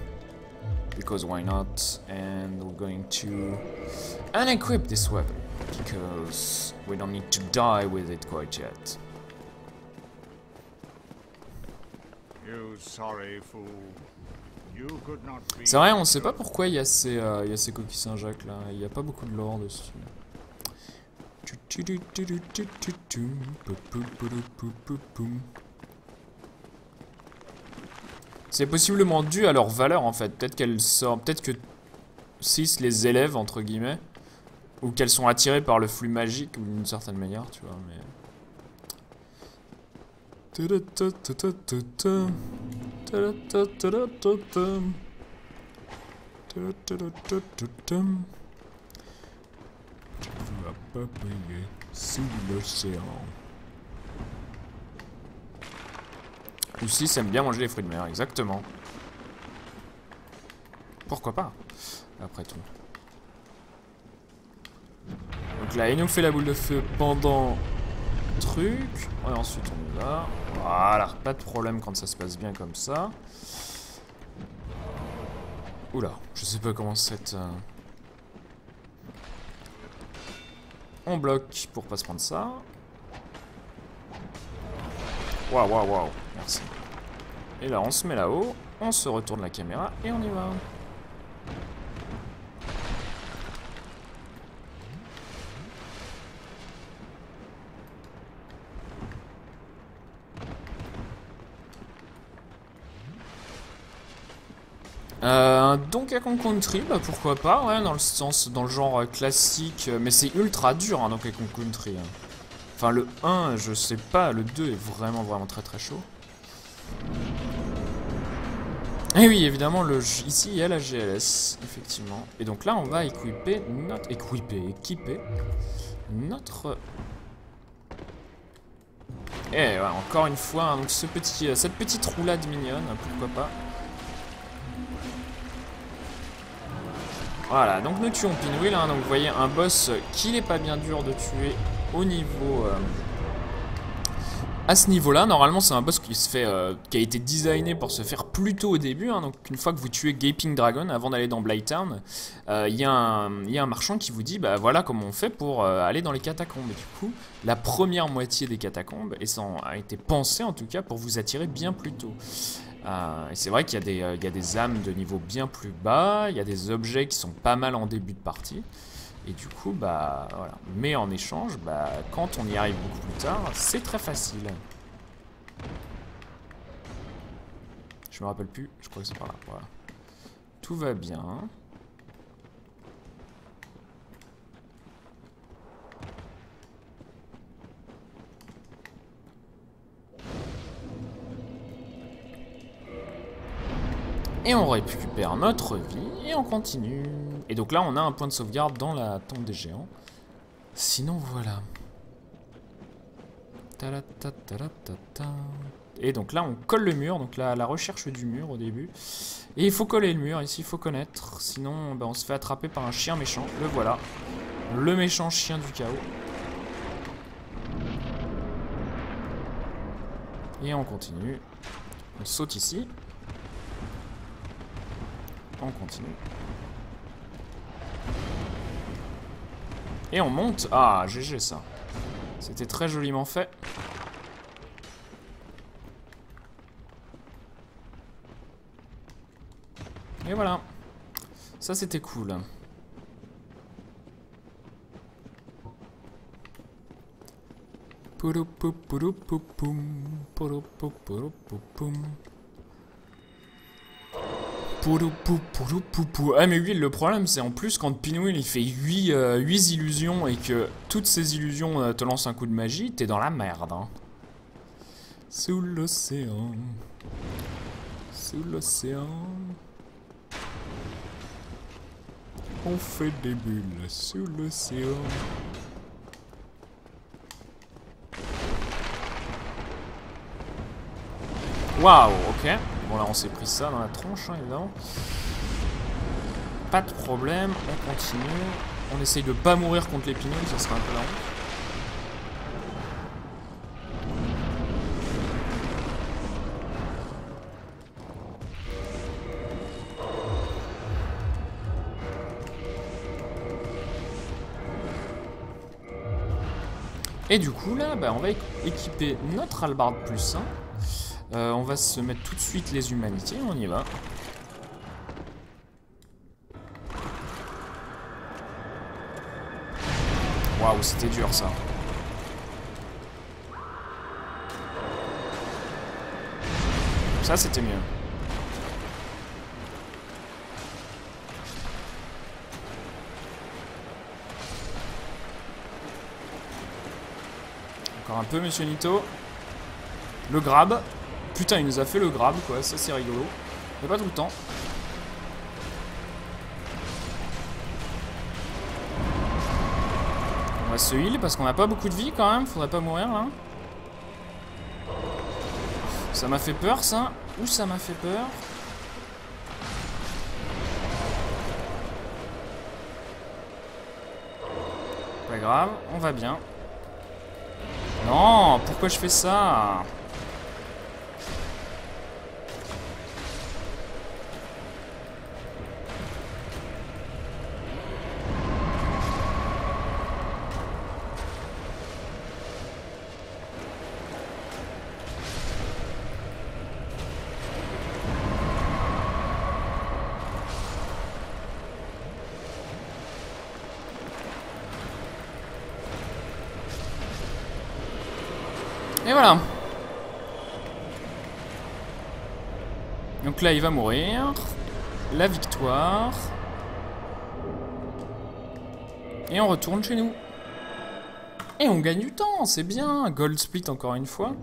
because why not? And we're going to unequip this weapon, because we don't need to die with it quite yet. You sorry fool. You could not be... C'est vrai, on sait pas pourquoi il y a ces coquilles Saint-Jacques là, il n'y a pas beaucoup de lore dessus. C'est possiblement dû à leur valeur en fait, peut-être qu'elles sortent, peut-être que 6 les élèves entre guillemets, ou qu'elles sont attirées par le flux magique d'une certaine manière, tu vois, mais... Tu vas pas payer sous l'océan. Lucie aime bien manger les fruits de mer, exactement. Pourquoi pas, après tout. Donc là, il nous fait la boule de feu pendant truc. Et ensuite on y va. Voilà, pas de problème quand ça se passe bien comme ça. Oula, je sais pas comment cette... On bloque pour pas se prendre ça. Waouh, merci. Et là, on se met là-haut, on se retourne la caméra et on y va. Donkey Kong Country, bah pourquoi pas, ouais, dans le genre classique, mais c'est ultra dur, hein, Donkey Kong Country. Hein. Enfin, le 1, je sais pas, le 2 est vraiment très chaud. Et oui, évidemment, ici, il y a la GLS, effectivement. Et donc là, on va équiper notre... Et ouais, encore une fois, hein, donc cette petite roulade mignonne, pourquoi pas. Voilà, donc nous tuons Pinwheel, hein, donc vous voyez un boss qui n'est pas bien dur de tuer au niveau À ce niveau-là, normalement, c'est un boss qui se fait, qui a été designé pour se faire plus tôt au début. Hein, donc, une fois que vous tuez Gaping Dragon, avant d'aller dans Blighttown, il y a un marchand qui vous dit, bah voilà comment on fait pour aller dans les catacombes. Et du coup, la première moitié des catacombes a été pensée, en tout cas, pour vous attirer bien plus tôt. Et c'est vrai qu'il y a des âmes de niveau bien plus bas, il y a des objets qui sont pas mal en début de partie. Et du coup, bah voilà. Mais en échange, bah quand on y arrive beaucoup plus tard, c'est très facile. Je me rappelle plus, je crois que c'est par là. Voilà. Tout va bien. Et on récupère notre vie et on continue. Et donc là, on a un point de sauvegarde dans la tombe des géants. Sinon, voilà. Et donc là, on colle le mur. Donc là, la recherche du mur au début. Et il faut coller le mur. Ici, il faut connaître. Sinon, bah, on se fait attraper par un chien méchant. Le voilà. Le méchant chien du chaos. Et on continue. On saute ici. On continue. Et on monte. Ah, GG ça. C'était très joliment fait. Et voilà. Ça c'était cool. Ah mais oui, le problème c'est en plus quand Pinwheel il fait 8 illusions et que toutes ces illusions te lancent un coup de magie, t'es dans la merde. Hein. Sous l'océan. Sous l'océan. On fait des bulles sous l'océan. Waouh, ok. Bon là on s'est pris ça dans la tronche, hein, évidemment. Pas de problème, on continue. On essaye de pas mourir contre les pinouilles, ça serait un peu la honte. Et du coup là, bah, on va équiper notre hallebarde plus 1. On va se mettre tout de suite les humanités, on y va. Waouh, c'était dur ça. Ça c'était mieux. Encore un peu, monsieur Nito. Le grab. Putain, il nous a fait le grab, quoi. Ça, c'est rigolo. Mais pas tout le temps. On va se heal parce qu'on n'a pas beaucoup de vie, quand même. Faudrait pas mourir, là. Ça m'a fait peur, ça. Ouh, ça m'a fait peur. Pas grave, on va bien. Non, pourquoi je fais ça ? Et voilà. Donc là, il va mourir. La victoire. Et on retourne chez nous. Et on gagne du temps, c'est bien. Gold split encore une fois.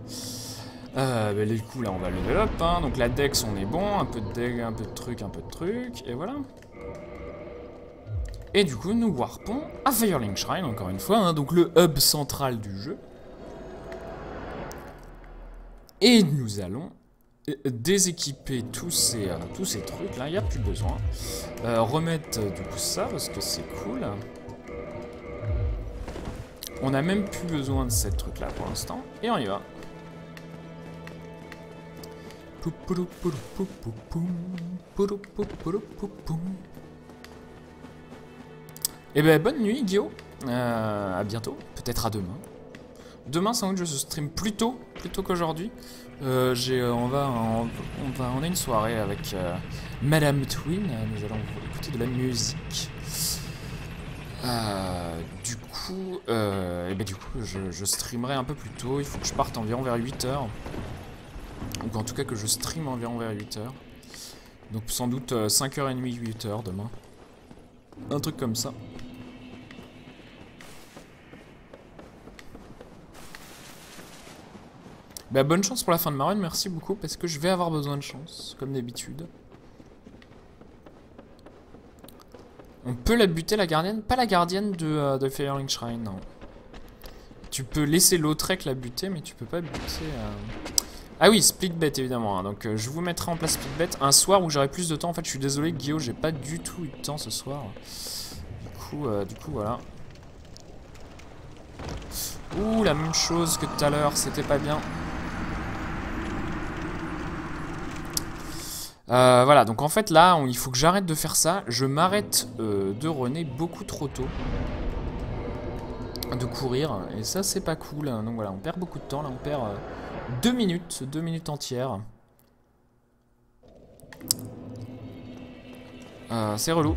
Bah, du coup, là, on va level up. Hein. Donc la dex, on est bon. Un peu de dex, un peu de trucs, un peu de trucs. Et voilà. Et du coup, nous warpons à Firelink Shrine, encore une fois. Hein. Donc le hub central du jeu. Et nous allons déséquiper tous ces trucs là, il n'y a plus besoin. Remettre du coup ça parce que c'est cool. On n'a même plus besoin de ces trucs là pour l'instant. Et on y va. Eh ben bonne nuit Guillaume, à bientôt, peut-être à demain. Demain sans doute je stream plus tôt qu'aujourd'hui. On a une soirée avec Madame Twin, nous allons écouter de la musique. Du coup, je streamerai un peu plus tôt, il faut que je parte environ vers 8h. Ou en tout cas que je stream environ vers 8h. Donc sans doute 5h30, 8h demain. Un truc comme ça. Bah bonne chance pour la fin de ma run, merci beaucoup parce que je vais avoir besoin de chance, comme d'habitude. On peut la buter la gardienne, pas la gardienne de Firelink Shrine, non. Tu peux laisser Lautrec la buter, mais tu peux pas buter... Ah oui, split bet évidemment, hein. Donc je vous mettrai en place split bet un soir où j'aurai plus de temps. En fait je suis désolé Guillaume, j'ai pas du tout eu de temps ce soir. Du coup voilà. Ouh, la même chose que tout à l'heure, c'était pas bien. Voilà, donc en fait là, il faut que j'arrête de faire ça. Je m'arrête de runner beaucoup trop tôt. De courir, et ça c'est pas cool. Donc voilà, on perd beaucoup de temps, là on perd 2 minutes entières. C'est relou.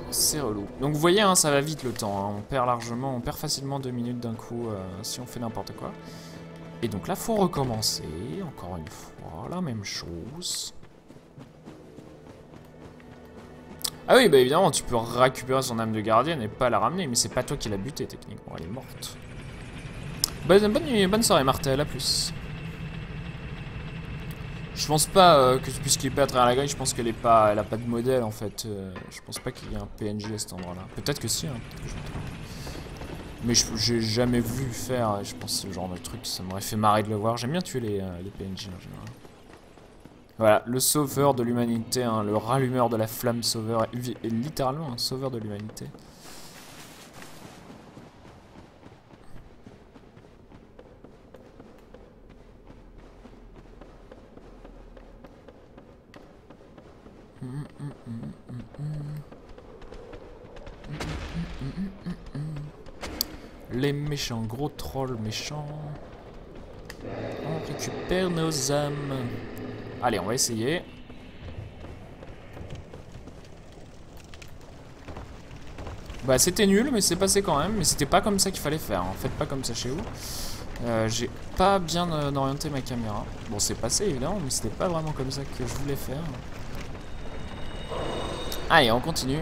C'est relou. Donc vous voyez, hein, ça va vite le temps, hein. On perd facilement 2 minutes d'un coup si on fait n'importe quoi. Et donc là, faut recommencer, encore une fois, la même chose. Ah oui, bah évidemment, tu peux récupérer son âme de gardienne et pas la ramener, mais c'est pas toi qui l'as butée, techniquement, elle est morte. Bonne nuit, bonne soirée, Martel, à plus. Je pense pas que tu puisses clipper à travers la grille, je pense qu'elle a pas de modèle, en fait. Je pense pas qu'il y ait un PNJ à cet endroit-là. Peut-être que si, hein, peut-être que je me trompe. Mais j'ai jamais vu faire, je pense, ce genre de truc, ça m'aurait fait marrer de le voir. J'aime bien tuer les PNJ en général. Voilà, le sauveur de l'humanité, hein, le rallumeur de la flamme sauveur, littéralement un sauveur de l'humanité. Les méchants, gros trolls méchants. On récupère nos âmes. Allez, on va essayer. Bah c'était nul, mais c'est passé quand même. Mais c'était pas comme ça qu'il fallait faire, hein. Faites pas comme ça chez vous. J'ai pas bien orienté ma caméra. Bon, c'est passé évidemment, mais c'était pas vraiment comme ça que je voulais faire. Allez, on continue.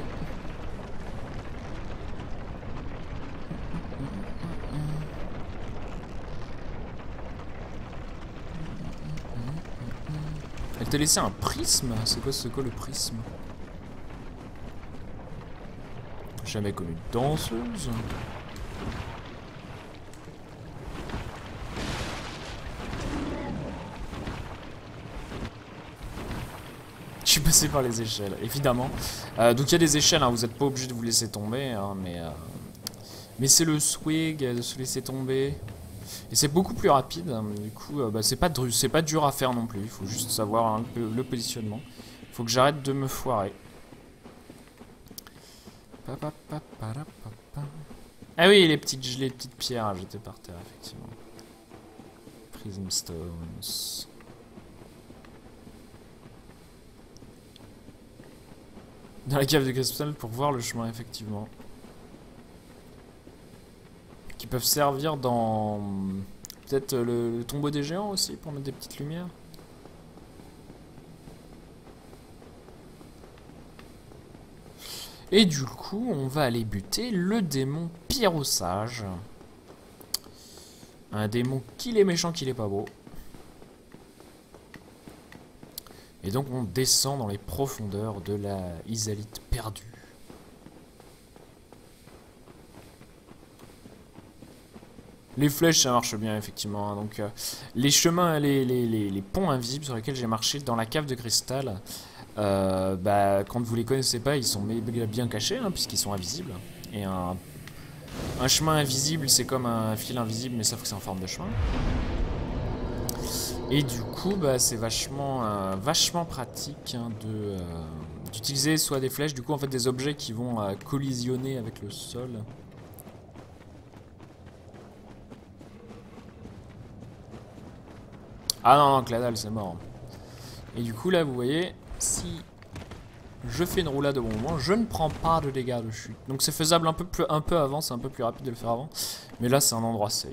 Elle t'a laissé un prisme? C'est quoi le prisme? Jamais connu de danseuse. Je suis passé par les échelles, évidemment. Donc il y a des échelles, hein, vous n'êtes pas obligé de vous laisser tomber, hein, mais c'est le swing de se laisser tomber. Et c'est beaucoup plus rapide, hein, du coup, bah, c'est pas dur à faire non plus. Il faut juste savoir hein, le positionnement. Il faut que j'arrête de me foirer. Ah oui, les petites pierres jetées par terre, effectivement. Prism Stones. Dans la cave de cristal pour voir le chemin, effectivement. Qui peuvent servir dans... Peut-être le tombeau des géants aussi, pour mettre des petites lumières. Et du coup, on va aller buter le démon Pyrossage. Un démon qu'il est méchant, qu'il est pas beau. Et donc on descend dans les profondeurs de la Isalite perdue. Les flèches ça marche bien effectivement, hein. Donc les chemins, les ponts invisibles sur lesquels j'ai marché dans la cave de cristal, bah, quand vous les connaissez pas, ils sont bien cachés hein, puisqu'ils sont invisibles. Et un chemin invisible c'est comme un fil invisible mais sauf que c'est en forme de chemin. Et du coup, bah, c'est vachement pratique hein, d'utiliser soit des flèches, du coup en fait des objets qui vont collisionner avec le sol. Ah non, Cladal, c'est mort. Et du coup là, vous voyez, si je fais une roulade au bon moment, je ne prends pas de dégâts de chute. Donc c'est faisable un peu avant, c'est un peu plus rapide de le faire avant. Mais là, c'est un endroit safe.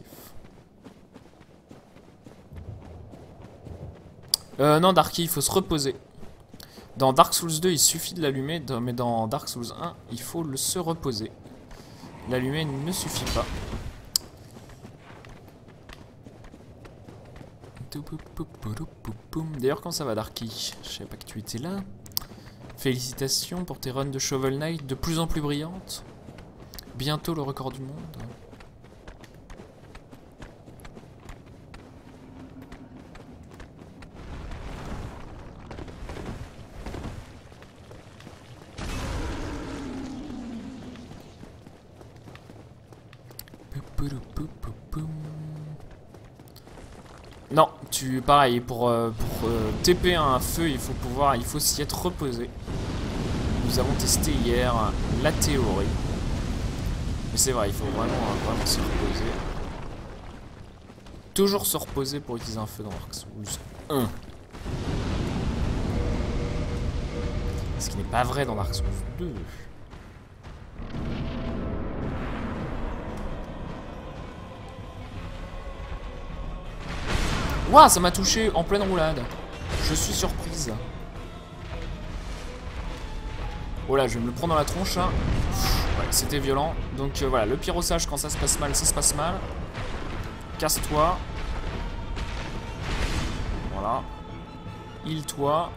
Non, Darky, il faut se reposer. Dans Dark Souls 2, il suffit de l'allumer, mais dans Dark Souls 1, il faut se reposer. L'allumer ne suffit pas. D'ailleurs, quand ça va, Darky? Je savais pas que tu étais là. Félicitations pour tes runs de Shovel Knight de plus en plus brillantes. Bientôt le record du monde. Non, pareil, pour TP un feu, il faut s'y être reposé. Nous avons testé hier la théorie. Mais c'est vrai, il faut vraiment se reposer. Toujours se reposer pour utiliser un feu dans Dark Souls 1. Ce qui n'est pas vrai dans Dark Souls 2. Ouah, ça m'a touché en pleine roulade. Je suis surprise. Oh là, je vais me le prendre dans la tronche. Hein. Ouais, c'était violent. Donc voilà, le pyrossage, quand ça se passe mal, ça se passe mal. Casse-toi. Voilà. Heal-toi.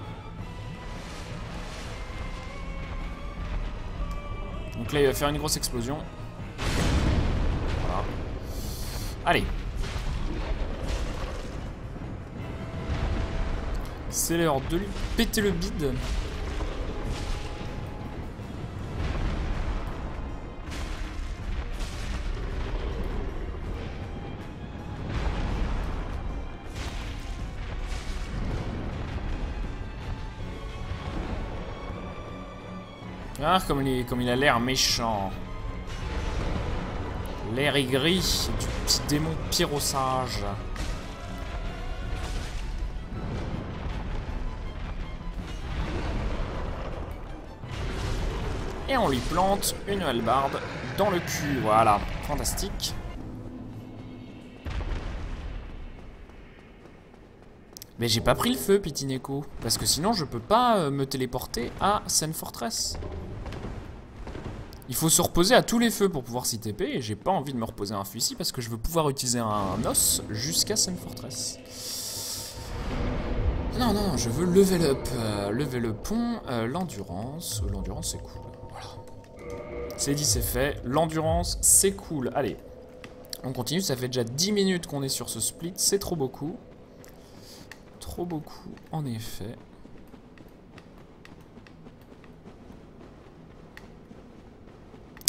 Donc là, il va faire une grosse explosion. Voilà. Allez. C'est l'heure de lui péter le bide. Ah, comme il a l'air méchant. L'air aigri du petit démon pyrossage. Et on lui plante une hallebarde dans le cul. Voilà, fantastique. Mais j'ai pas pris le feu, Pitineko. Parce que sinon, je peux pas me téléporter à Sen Fortress. Il faut se reposer à tous les feux pour pouvoir s'y TP. Et j'ai pas envie de me reposer à un feu ici parce que je veux pouvoir utiliser un os jusqu'à Sen Fortress. Non, non, je veux level up. Level le pont, l'endurance. L'endurance, c'est cool. Voilà. C'est dit, c'est fait. L'endurance, c'est cool. Allez. On continue. Ça fait déjà 10 minutes qu'on est sur ce split. C'est trop beaucoup. Trop beaucoup, en effet.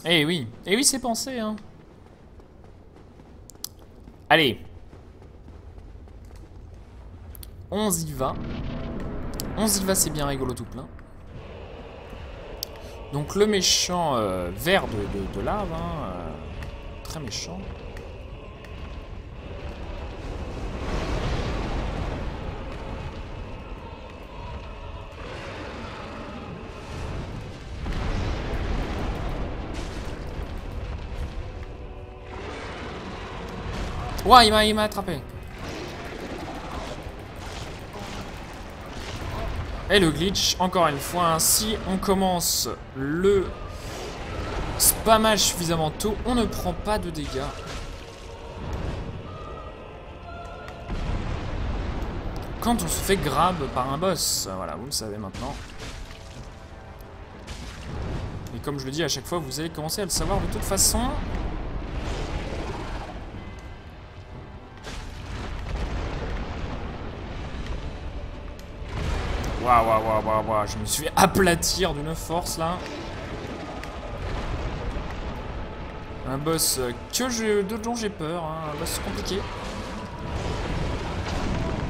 Eh oui, c'est pensé, hein. Allez. On y va. On y va, c'est bien rigolo tout plein. Donc le méchant vert de lave, hein, très méchant. Ouais, il m'a attrapé. Et le glitch, encore une fois, si on commence le spammage suffisamment tôt, on ne prend pas de dégâts. Quand on se fait grab par un boss, voilà, vous le savez maintenant. Et comme je le dis à chaque fois, vous allez commencer à le savoir de toute façon. Waouh, je me suis fait aplatir d'une force là. Un boss dont j'ai peur, hein, un boss compliqué.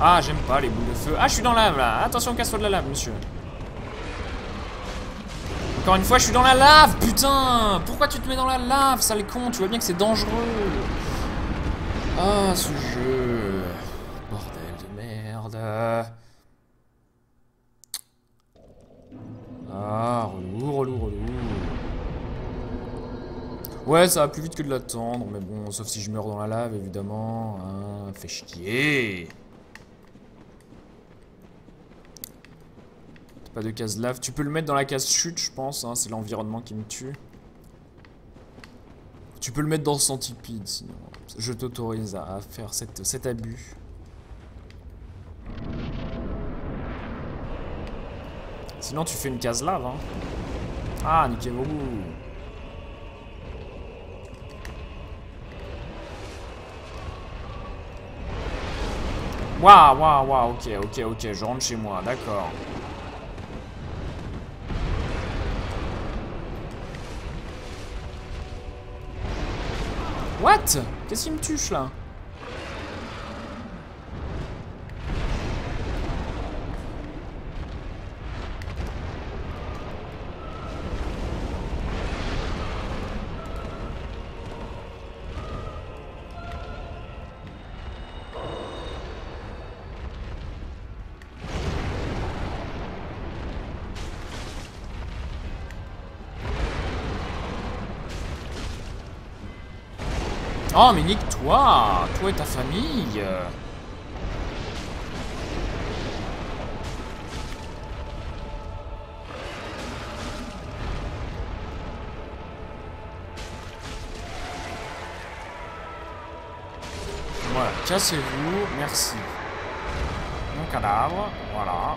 Ah, j'aime pas les boules de feu. Ah, je suis dans la lave là. Attention, casse-toi de la lave, monsieur. Encore une fois, je suis dans la lave, putain. Pourquoi tu te mets dans la lave, sale con? Tu vois bien que c'est dangereux. Ah, ce jeu. Bordel de merde. Ah, relou, relou, relou. Ouais, ça va plus vite que de l'attendre, mais bon, sauf si je meurs dans la lave, évidemment. Hein, fait chier. Pas de case lave. Tu peux le mettre dans la case chute, je pense. Hein, c'est l'environnement qui me tue. Tu peux le mettre dans centipede, sinon. Je t'autorise à faire cet abus. Sinon, tu fais une case lave. Hein. Ah, niquez-vous. Waouh, waouh, waouh, ok, je rentre chez moi, d'accord. What? Qu'est-ce qu'il me tue là? Oh mais nique-toi, toi et ta famille. Voilà, cassez-vous, merci. Mon cadavre, voilà.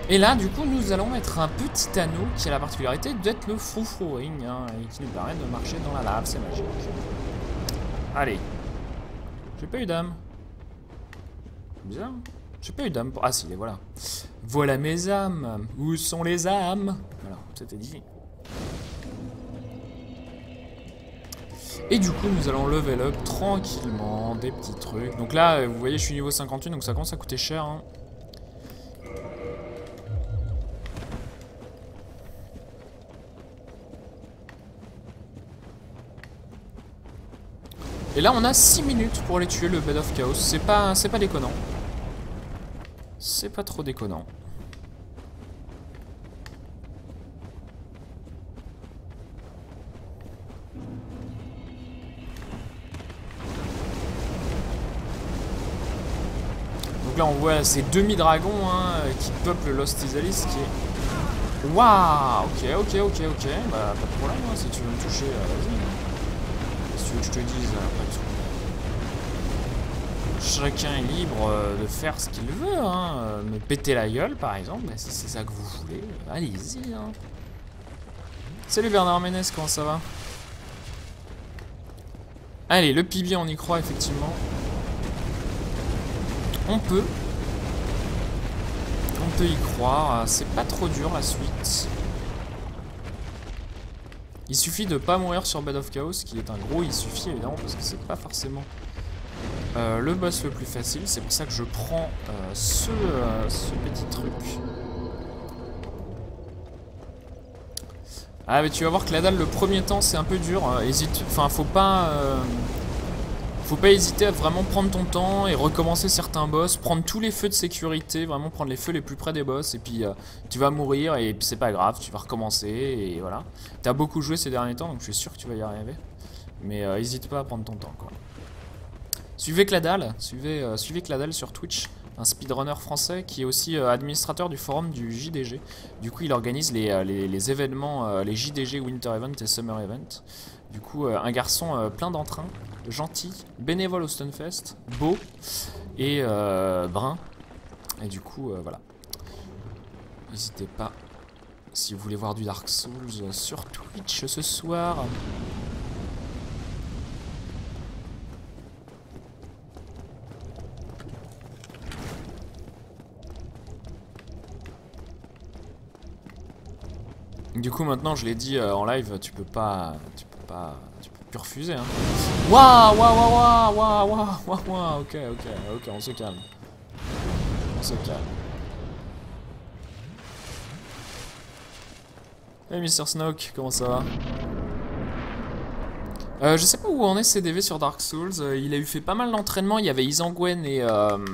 Et là, du coup, nous allons mettre un petit anneau qui a la particularité d'être le froufrouing, hein, et qui nous permet de marcher dans la lave, c'est magique. Allez. J'ai pas eu d'âme. Bizarre. J'ai pas eu d'âme. Ah si, les voilà. Voilà mes âmes. Où sont les âmes? Voilà, c'était dit. Et du coup, nous allons level up tranquillement, des petits trucs. Donc là, vous voyez, je suis niveau 58, donc ça commence à coûter cher. Hein. Et là, on a 6 minutes pour aller tuer le Bed of Chaos. C'est pas déconnant. C'est pas trop déconnant. Donc là, on voit ces demi-dragons hein, qui peuplent Lost Isalis qui est... Waouh. Ok. Bah, pas de problème, hein, si tu veux me toucher, vas-y. Si tu veux que je te dise, après tout. Chacun est libre de faire ce qu'il veut, hein. Me péter la gueule, par exemple, bah, si c'est ça que vous voulez, allez-y. Hein. Salut Bernard Ménès, comment ça va? Allez, le pibier, on y croit, effectivement. On peut y croire, c'est pas trop dur la suite. Il suffit de pas mourir sur Bed of Chaos, qui est un gros il suffit évidemment, parce que c'est pas forcément le boss le plus facile. C'est pour ça que je prends ce petit truc. Ah mais tu vas voir que la dalle le premier temps c'est un peu dur. Enfin faut pas hésiter à vraiment prendre ton temps et recommencer certains boss, prendre tous les feux de sécurité, vraiment prendre les feux les plus près des boss et puis tu vas mourir et puis c'est pas grave, tu vas recommencer et voilà. T'as beaucoup joué ces derniers temps donc je suis sûr que tu vas y arriver. Mais hésite pas à prendre ton temps quoi. Suivez Cladal, suivez Cladal sur Twitch, un speedrunner français qui est aussi administrateur du forum du JDG. Du coup il organise les événements, les JDG Winter Event et Summer Event. Du coup, un garçon plein d'entrain, gentil, bénévole au Stunfest, beau et brun. Et du coup, voilà. N'hésitez pas, si vous voulez voir du Dark Souls sur Twitch ce soir. Du coup, maintenant, je l'ai dit en live, tu peux plus refuser. Hein. Waouh, ok, on se calme. on se calme. Hey Mr. Snoke, comment ça va? Je sais pas où en est CDV sur Dark Souls, il a eu fait pas mal d'entraînement, il y avait Isangwen et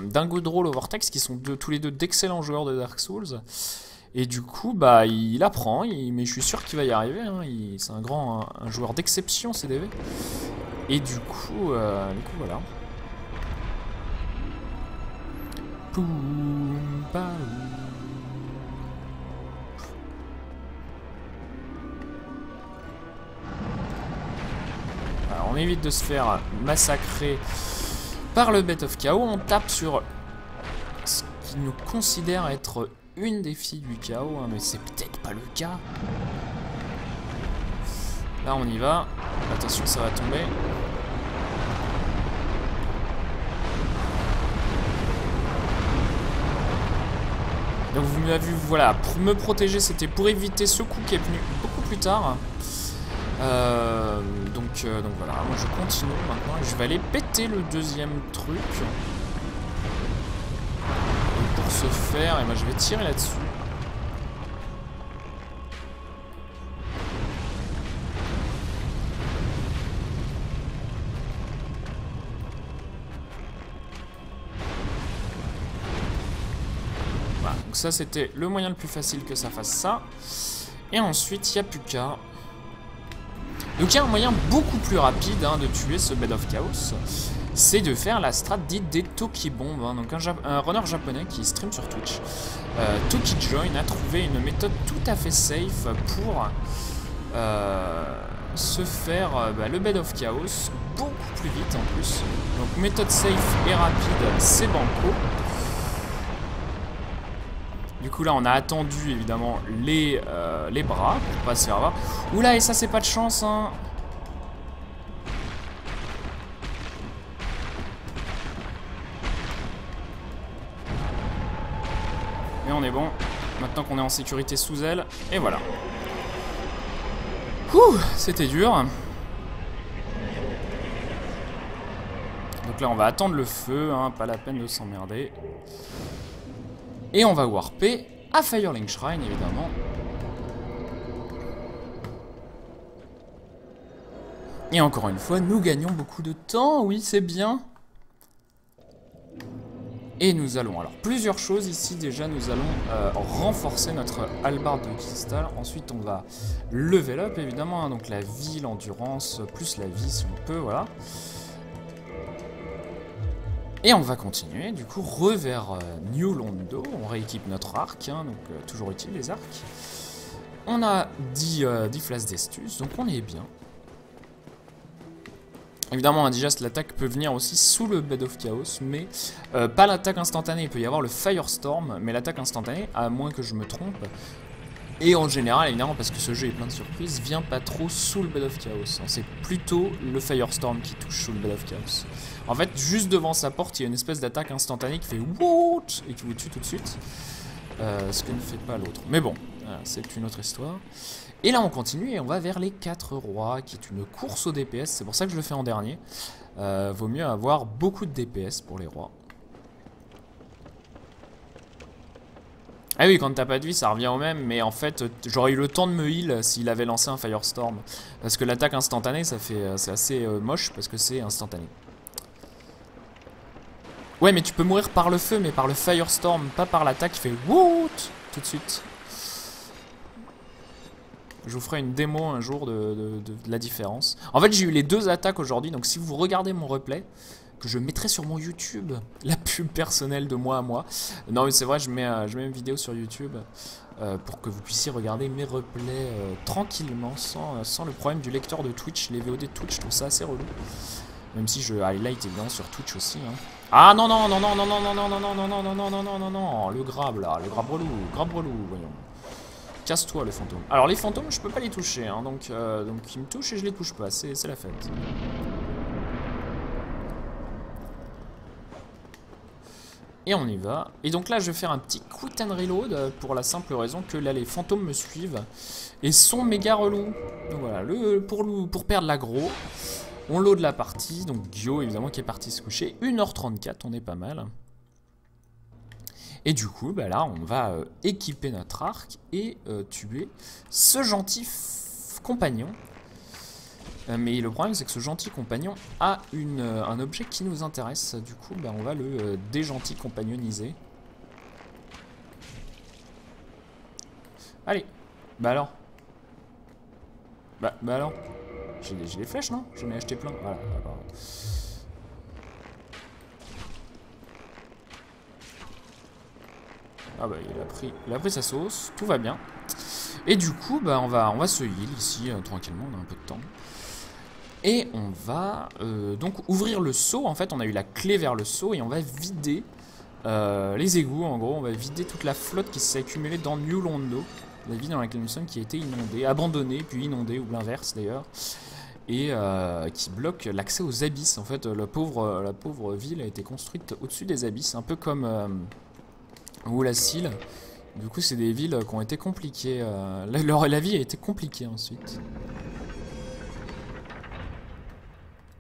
Dingo Droll au Vortex qui sont tous les deux d'excellents joueurs de Dark Souls. Et du coup, bah, il apprend, mais je suis sûr qu'il va y arriver, hein, c'est un joueur d'exception CDV. Et du coup voilà. Poum, palou. Alors, on évite de se faire massacrer par le Bed of Chaos. On tape sur ce qu'il nous considère être une des filles du chaos, hein, mais c'est peut-être pas le cas. Là, on y va. Attention, ça va tomber. Donc vous m'avez vu, voilà, pour me protéger, c'était pour éviter ce coup qui est venu beaucoup plus tard. Donc voilà, moi je continue maintenant et je vais aller péter le deuxième truc. Et pour ce faire, eh ben, je vais tirer là-dessus. Voilà, donc ça c'était le moyen le plus facile que ça fasse ça. Et ensuite il n'y a plus qu'à. Donc il y a un moyen beaucoup plus rapide de tuer ce Bed of Chaos, c'est de faire la strat dite des Toki Bombs. Hein. Donc un runner japonais qui stream sur Twitch, TokiJoin, a trouvé une méthode tout à fait safe pour se faire le Bed of Chaos beaucoup plus vite en plus. Donc méthode safe et rapide, c'est banco. Du coup là on a attendu évidemment les bras pour pas se faire avoir. Oula, et ça c'est pas de chance hein. Mais on est bon. Maintenant qu'on est en sécurité sous elle. Et voilà. Ouh, c'était dur. Donc là on va attendre le feu, hein, pas la peine de s'emmerder. Et on va warper à Firelink Shrine, évidemment. Et encore une fois, nous gagnons beaucoup de temps. Oui, c'est bien. Et nous allons... Alors, plusieurs choses ici. Déjà, nous allons renforcer notre hallebarde de cristal. Ensuite, on va level up, évidemment. Hein, donc, la vie, l'endurance, plus la vie, si on peut, voilà. Et on va continuer, du coup, vers New Londo. On rééquipe notre arc, hein, donc toujours utile les arcs. On a 10 Flas d'Estus, donc on est bien. Évidemment, Indigest, l'attaque peut venir aussi sous le Bed of Chaos, mais pas l'attaque instantanée. Il peut y avoir le Firestorm, mais l'attaque instantanée, à moins que je me trompe. Et en général, évidemment, parce que ce jeu est plein de surprises, vient pas trop sous le Bed of Chaos. C'est plutôt le Firestorm qui touche sous le Bed of Chaos. En fait, juste devant sa porte, il y a une espèce d'attaque instantanée qui fait WOOT et qui vous tue tout de suite. Ce que ne fait pas l'autre. Mais bon, c'est une autre histoire. Et là, on continue et on va vers les 4 rois, qui est une course au DPS. C'est pour ça que je le fais en dernier. Vaut mieux avoir beaucoup de DPS pour les rois. Ah oui, quand t'as pas de vie, ça revient au même, mais en fait, j'aurais eu le temps de me heal s'il avait lancé un Firestorm. Parce que l'attaque instantanée, c'est assez moche, parce que c'est instantané. Ouais, mais tu peux mourir par le feu, mais par le Firestorm, pas par l'attaque qui fait WOOT tout de suite. Je vous ferai une démo un jour de la différence. En fait, j'ai eu les deux attaques aujourd'hui, donc si vous regardez mon replay, que je mettrai sur mon YouTube, la pub personnelle de moi à moi. Non mais c'est vrai, je mets une vidéo sur YouTube pour que vous puissiez regarder mes replays tranquillement, sans le problème du lecteur de Twitch. Les VOD de Twitch, je trouve ça assez relou. Même si je highlight évidemment sur Twitch aussi. Hein. Ah non non non non non non non non non non non non non non non non non non, le grabe là, le grabe relou, voyons. Casse-toi le fantôme. Alors les fantômes, je peux pas les toucher, hein, donc ils me touchent et je les touche pas, c'est la fête. Et on y va. Et donc là, je vais faire un petit quit and reload pour la simple raison que là, les fantômes me suivent et sont méga relous. Donc voilà, pour perdre l'aggro, on load la partie. Donc Gyo, évidemment, qui est parti se coucher. 1h34, on est pas mal. Et du coup, bah là, on va équiper notre arc et tuer ce gentil compagnon. Mais le problème, c'est que ce gentil compagnon a un objet qui nous intéresse. Du coup, bah, on va le dégentil compagnoniser. Allez. Bah alors. Bah alors. J'ai des flèches, non? J'en ai acheté plein. Voilà, d'accord. Ah bah il a pris sa sauce, tout va bien. Et du coup bah on va se heal ici tranquillement, on a un peu de temps. Et on va donc ouvrir le seau, en fait on a eu la clé vers le seau et on va vider les égouts en gros, on va vider toute la flotte qui s'est accumulée dans New Londo, la ville dans laquelle nous sommes qui a été inondée, abandonnée puis inondée ou l'inverse d'ailleurs. Et qui bloque l'accès aux abysses. En fait la pauvre ville a été construite au-dessus des abysses, un peu comme... ou la Cile. Du coup, c'est des villes qui ont été compliquées. La vie a été compliquée ensuite.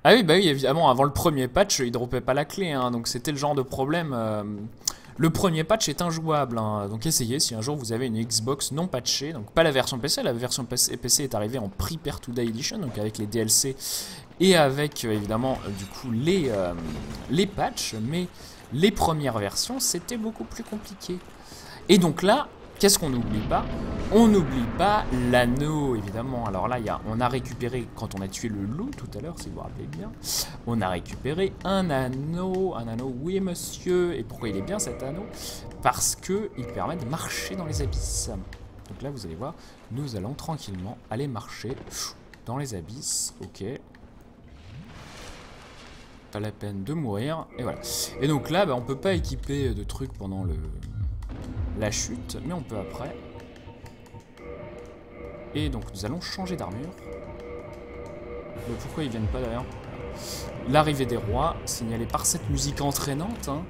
Ah oui, bah oui, évidemment, avant le premier patch, il dropait pas la clé. Hein, donc c'était le genre de problème. Le premier patch est injouable. Hein, donc essayez si un jour vous avez une Xbox non patchée. Donc pas la version PC. La version PC est arrivée en Prepare to Die Edition. Donc avec les DLC et avec évidemment du coup les patchs. Mais les premières versions, c'était beaucoup plus compliqué. Et donc là, qu'est-ce qu'on n'oublie pas? On n'oublie pas l'anneau, évidemment. Alors là, on a récupéré, quand on a tué le loup tout à l'heure, si vous vous rappelez bien, on a récupéré un anneau, oui monsieur. Et pourquoi il est bien cet anneau? Parce qu'il permet de marcher dans les abysses. Donc là, vous allez voir, nous allons tranquillement aller marcher dans les abysses, ok. Pas la peine de mourir, et voilà. Et donc là, bah, on peut pas équiper de trucs pendant la chute, mais on peut après. Et donc nous allons changer d'armure. Pourquoi ils viennent pas d'ailleurs? L'arrivée des rois, signalée par cette musique entraînante. Hein.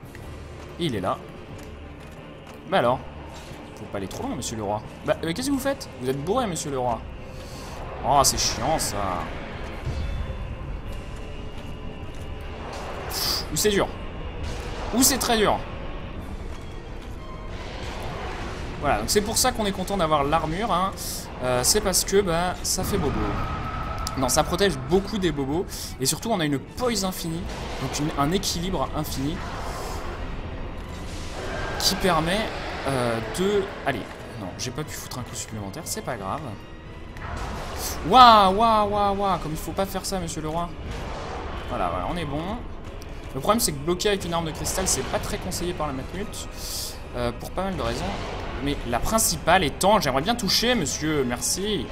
Et il est là. Bah alors, faut pas aller trop loin, monsieur le roi. Bah, qu'est-ce que vous faites? Vous êtes bourré, monsieur le roi. Oh, c'est chiant ça. Ou c'est dur. Ou c'est très dur. Voilà, donc c'est pour ça qu'on est content d'avoir l'armure. Hein. C'est parce que bah, ça fait bobo. Non, ça protège beaucoup des bobos. Et surtout, on a une poise infinie. Donc un équilibre infini. Qui permet de... Allez, non, j'ai pas pu foutre un coup supplémentaire. C'est pas grave. Waouh, waouh, waouh, waouh. Comme il faut pas faire ça, monsieur le roi. Voilà, voilà, on est bon. Le problème, c'est que bloquer avec une arme de cristal, c'est pas très conseillé par la Matmut. Pour pas mal de raisons. Mais la principale étant, j'aimerais bien toucher, monsieur, merci.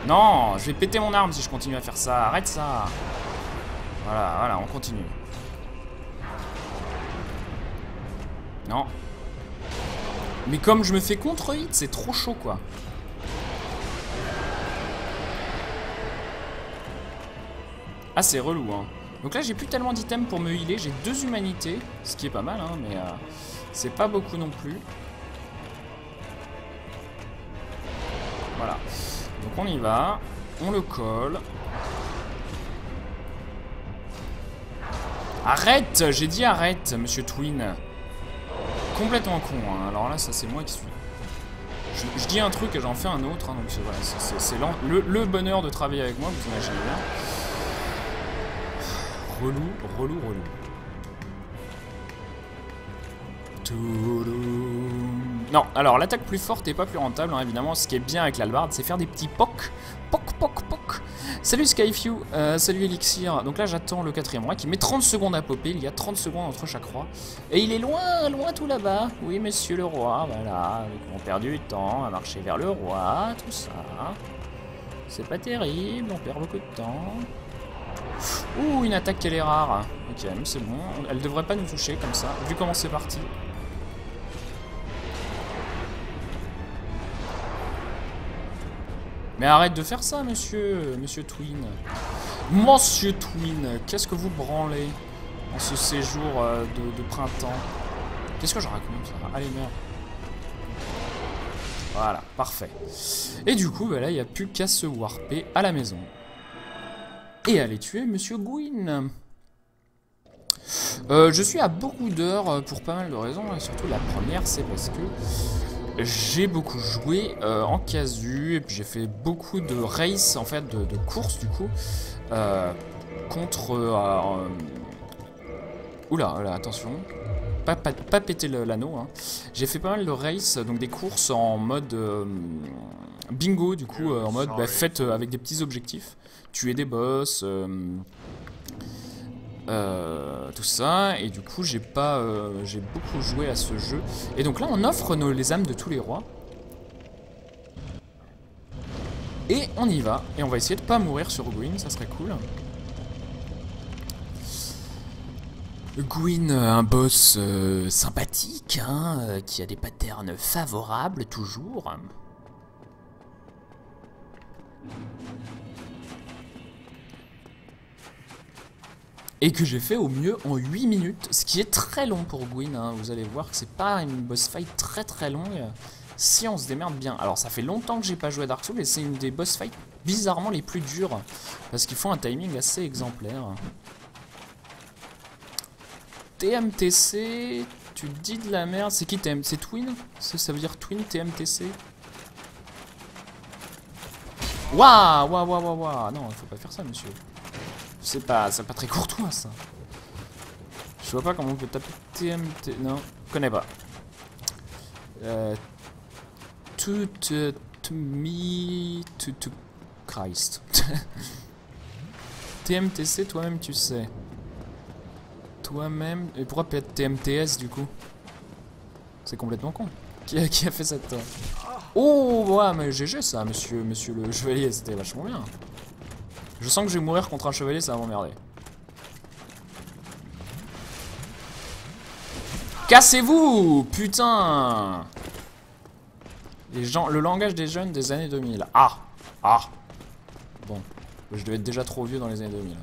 Non, je vais péter mon arme si je continue à faire ça. Arrête ça. Voilà, voilà, on continue. Non. Mais comme je me fais contre-hit, c'est trop chaud, quoi. Ah, c'est relou, hein. Donc là, j'ai plus tellement d'items pour me healer. J'ai 2 humanités, ce qui est pas mal, hein, mais c'est pas beaucoup non plus. Voilà. Donc on y va. On le colle. Arrête! J'ai dit arrête, monsieur Twin. Complètement con, hein. Alors là, ça c'est moi qui suis... Je dis un truc et j'en fais un autre, hein, donc voilà, c'est le bonheur de travailler avec moi, vous imaginez bien. Relou, relou, relou. Non, alors l'attaque plus forte est pas plus rentable, hein, évidemment. Ce qui est bien avec l'albarde, c'est faire des petits pocs. Poc, poc, poc. Salut Skyfew, salut Elixir. Donc là, j'attends le 4ème roi qui met 30 secondes à popper. Il y a 30 secondes entre chaque roi. Et il est loin, loin tout là-bas. Oui, monsieur le roi, voilà. On perd du temps à marcher vers le roi, tout ça. C'est pas terrible, on perd beaucoup de temps. Ouh, une attaque qu'elle est rare. Ok, mais c'est bon. Elle devrait pas nous toucher comme ça, vu comment c'est parti. Mais arrête de faire ça, monsieur Twin. Monsieur Twin, qu'est-ce que vous branlez en ce séjour de printemps? Qu'est-ce que je raconte? Allez, meurs. Voilà, parfait. Et du coup, bah là, il n'y a plus qu'à se warper à la maison. Et aller tuer monsieur Gwyn. Je suis à beaucoup d'heures pour pas mal de raisons, et surtout la première, c'est parce que j'ai beaucoup joué en casu, et puis j'ai fait beaucoup de races, en fait, de courses, du coup, contre... Oula, là, attention. Pas péter l'anneau, hein. J'ai fait pas mal de races, donc des courses en mode bingo, du coup, en mode faites avec des petits objectifs. Tuer des boss, tout ça, et du coup j'ai beaucoup joué à ce jeu. Et donc là on offre les âmes de tous les rois. Et on y va, et on va essayer de pas mourir sur Gwyn, ça serait cool. Gwyn, un boss sympathique, hein, qui a des patterns favorables toujours. Et que j'ai fait au mieux en 8 minutes, ce qui est très long pour Gwyn, hein. Vous allez voir que c'est pas une boss fight très longue si on se démerde bien. Alors ça fait longtemps que j'ai pas joué à Dark Souls et c'est une des boss fights bizarrement les plus dures, parce qu'ils font un timing assez exemplaire. TMTC, tu dis de la merde, c'est qui TM? C'est Twin? Ça veut dire Twin TMTC? Waouh, non, faut pas faire ça, monsieur. C'est pas très courtois, ça. Je vois pas comment on peut taper TMT. Non, je connais pas. To Christ. TMTC, toi-même, tu sais. Toi-même. Et pourquoi peut-être TMTS, du coup? C'est complètement con. Qui a fait cette... Oh, ouais, mais GG, ça, monsieur le chevalier, c'était vachement bien. Je sens que je vais mourir contre un chevalier, ça va m'emmerder. Cassez-vous, putain. Le langage des jeunes des années 2000. Ah. Bon, je devais être déjà trop vieux dans les années 2000.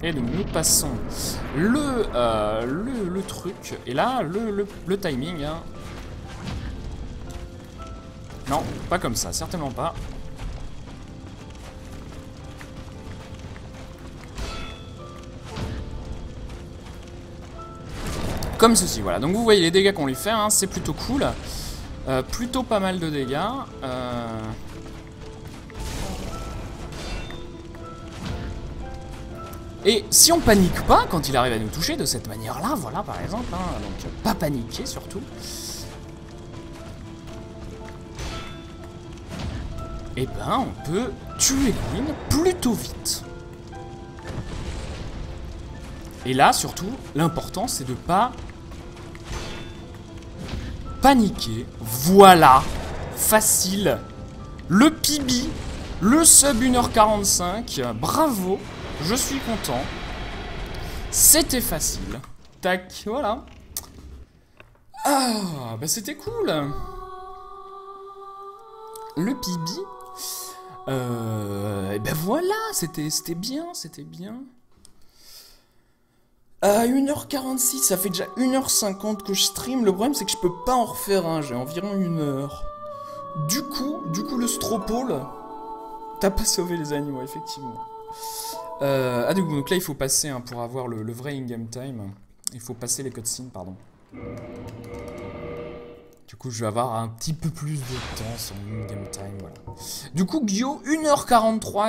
Et donc nous passons le truc, et là le timing, hein. Non, pas comme ça, certainement pas. Comme ceci, voilà. Donc vous voyez les dégâts qu'on lui fait, hein, c'est plutôt cool. Plutôt pas mal de dégâts. Et si on panique pas quand il arrive à nous toucher de cette manière-là, voilà par exemple, hein, donc pas paniquer surtout. Et ben on peut tuer Gwyn plutôt vite. Et là surtout, l'important c'est de pas paniquer. Voilà, facile. Le PB, le sub 1h45, bravo. Je suis content. C'était facile. Tac, voilà. Ah, bah c'était cool. Le PB. Et ben voilà, c'était bien, c'était bien. À 1h46, ça fait déjà 1h50 que je stream. Le problème c'est que je peux pas en refaire un, j'ai environ 1 heure. Du coup le Stropole, t'as pas sauvé les animaux, effectivement. Donc là il faut passer, hein, pour avoir le vrai in-game time. Il faut passer les cutscenes, pardon. Du coup je vais avoir un petit peu plus de temps sur in-game time, voilà. Du coup Gyo, 1h43.